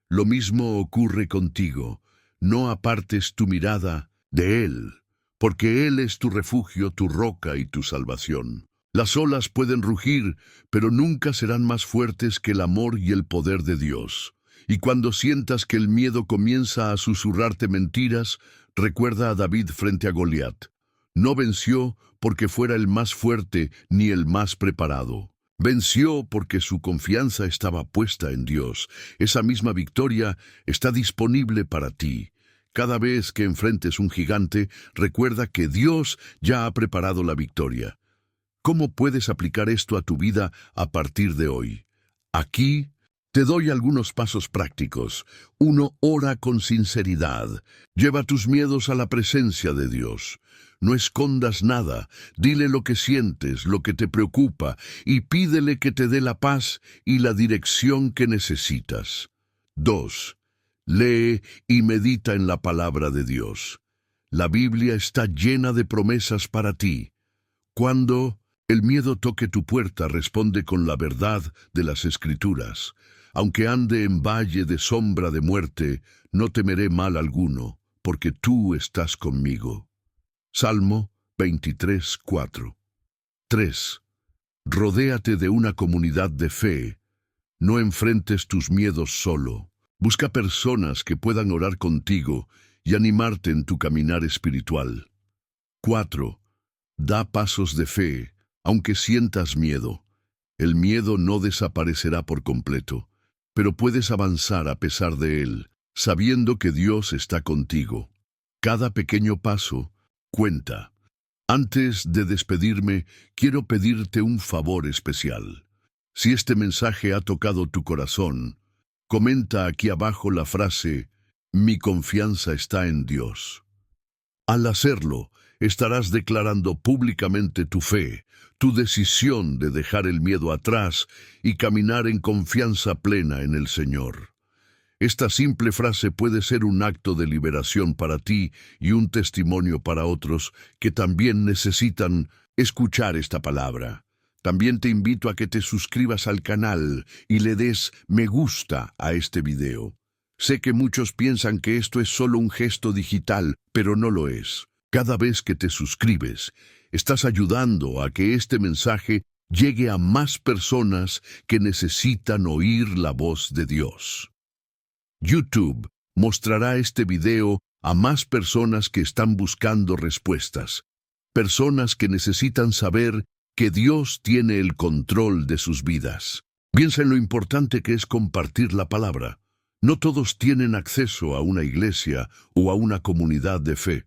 [SPEAKER 1] Lo mismo ocurre contigo. No apartes tu mirada de Él, porque Él es tu refugio, tu roca y tu salvación. Las olas pueden rugir, pero nunca serán más fuertes que el amor y el poder de Dios. Y cuando sientas que el miedo comienza a susurrarte mentiras, recuerda a David frente a Goliat. No venció porque fuera el más fuerte ni el más preparado. Venció porque su confianza estaba puesta en Dios. Esa misma victoria está disponible para ti. Cada vez que enfrentes un gigante, recuerda que Dios ya ha preparado la victoria. ¿Cómo puedes aplicar esto a tu vida a partir de hoy? Aquí te doy algunos pasos prácticos. 1. Ora con sinceridad. Lleva tus miedos a la presencia de Dios. No escondas nada. Dile lo que sientes, lo que te preocupa, y pídele que te dé la paz y la dirección que necesitas. 2. Lee y medita en la palabra de Dios. La Biblia está llena de promesas para ti. Cuando el miedo toque tu puerta, responde con la verdad de las Escrituras. Aunque ande en valle de sombra de muerte, no temeré mal alguno, porque tú estás conmigo. Salmo 23:4. 3. Rodéate de una comunidad de fe. No enfrentes tus miedos solo. Busca personas que puedan orar contigo y animarte en tu caminar espiritual. 4. Da pasos de fe, aunque sientas miedo. El miedo no desaparecerá por completo, pero puedes avanzar a pesar de él, sabiendo que Dios está contigo. Cada pequeño paso cuenta. Antes de despedirme, quiero pedirte un favor especial. Si este mensaje ha tocado tu corazón, comenta aquí abajo la frase: "Mi confianza está en Dios". Al hacerlo, estarás declarando públicamente tu fe, tu decisión de dejar el miedo atrás y caminar en confianza plena en el Señor. Esta simple frase puede ser un acto de liberación para ti y un testimonio para otros que también necesitan escuchar esta palabra. También te invito a que te suscribas al canal y le des me gusta a este video. Sé que muchos piensan que esto es solo un gesto digital, pero no lo es. Cada vez que te suscribes, estás ayudando a que este mensaje llegue a más personas que necesitan oír la voz de Dios. YouTube mostrará este video a más personas que están buscando respuestas, personas que necesitan saber que Dios tiene el control de sus vidas. Piensa en lo importante que es compartir la palabra. No todos tienen acceso a una iglesia o a una comunidad de fe.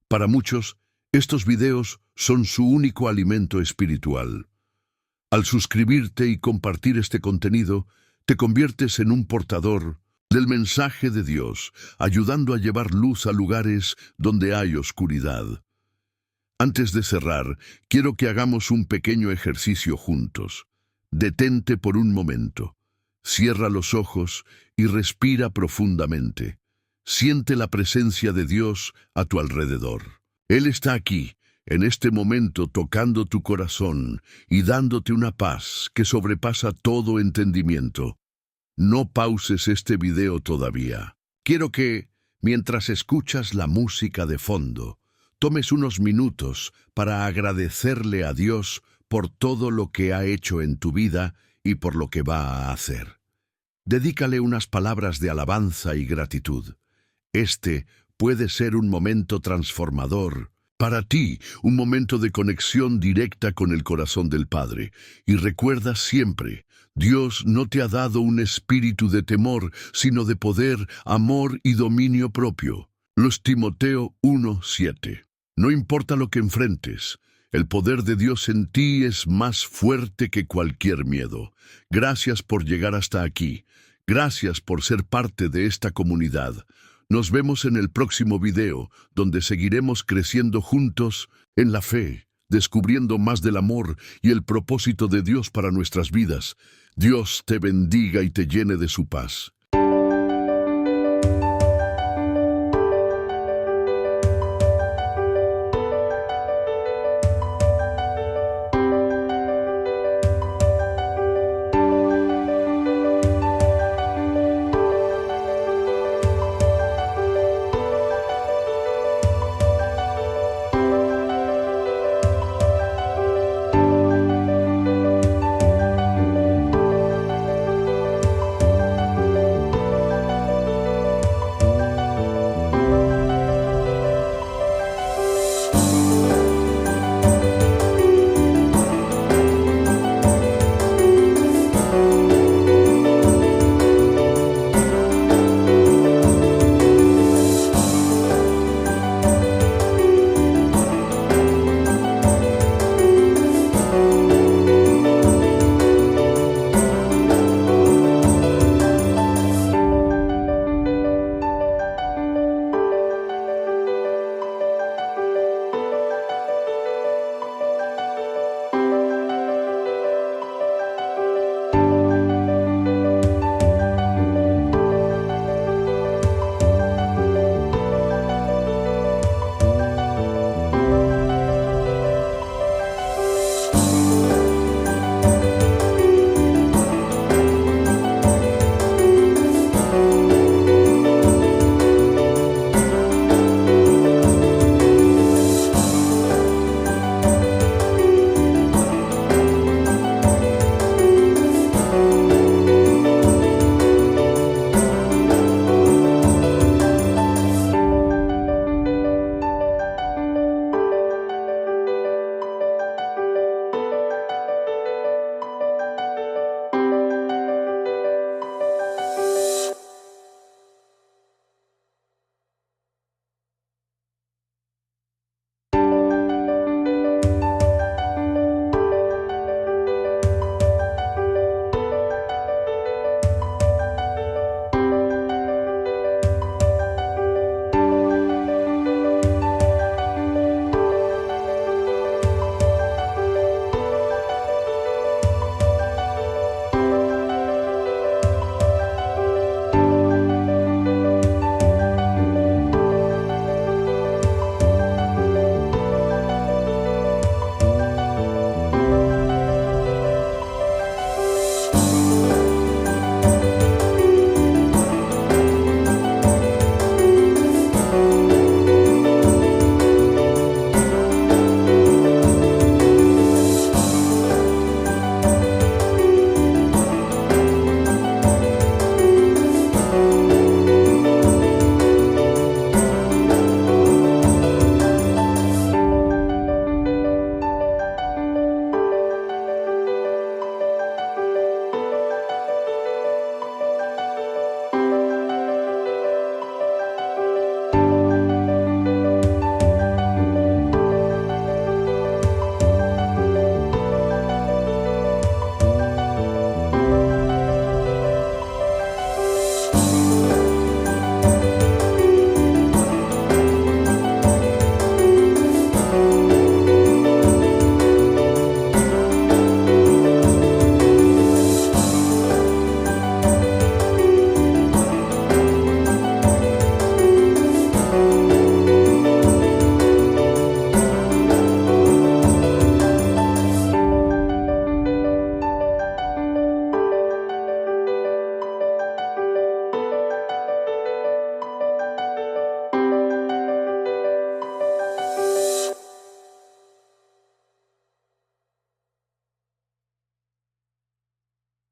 [SPEAKER 1] Para muchos, estos videos son su único alimento espiritual. Al suscribirte y compartir este contenido, te conviertes en un portador del mensaje de Dios, ayudando a llevar luz a lugares donde hay oscuridad. Antes de cerrar, quiero que hagamos un pequeño ejercicio juntos. Detente por un momento. Cierra los ojos y respira profundamente. Siente la presencia de Dios a tu alrededor. Él está aquí, en este momento, tocando tu corazón y dándote una paz que sobrepasa todo entendimiento. No pauses este video todavía. Quiero que, mientras escuchas la música de fondo, tomes unos minutos para agradecerle a Dios por todo lo que ha hecho en tu vida y por lo que va a hacer. Dedícale unas palabras de alabanza y gratitud. Este puede ser un momento transformador para ti, un momento de conexión directa con el corazón del Padre. Y recuerda siempre, Dios no te ha dado un espíritu de temor, sino de poder, amor y dominio propio. Los Timoteo 1:7. No importa lo que enfrentes, el poder de Dios en ti es más fuerte que cualquier miedo. Gracias por llegar hasta aquí. Gracias por ser parte de esta comunidad. Nos vemos en el próximo video, donde seguiremos creciendo juntos en la fe, descubriendo más del amor y el propósito de Dios para nuestras vidas. Dios te bendiga y te llene de su paz.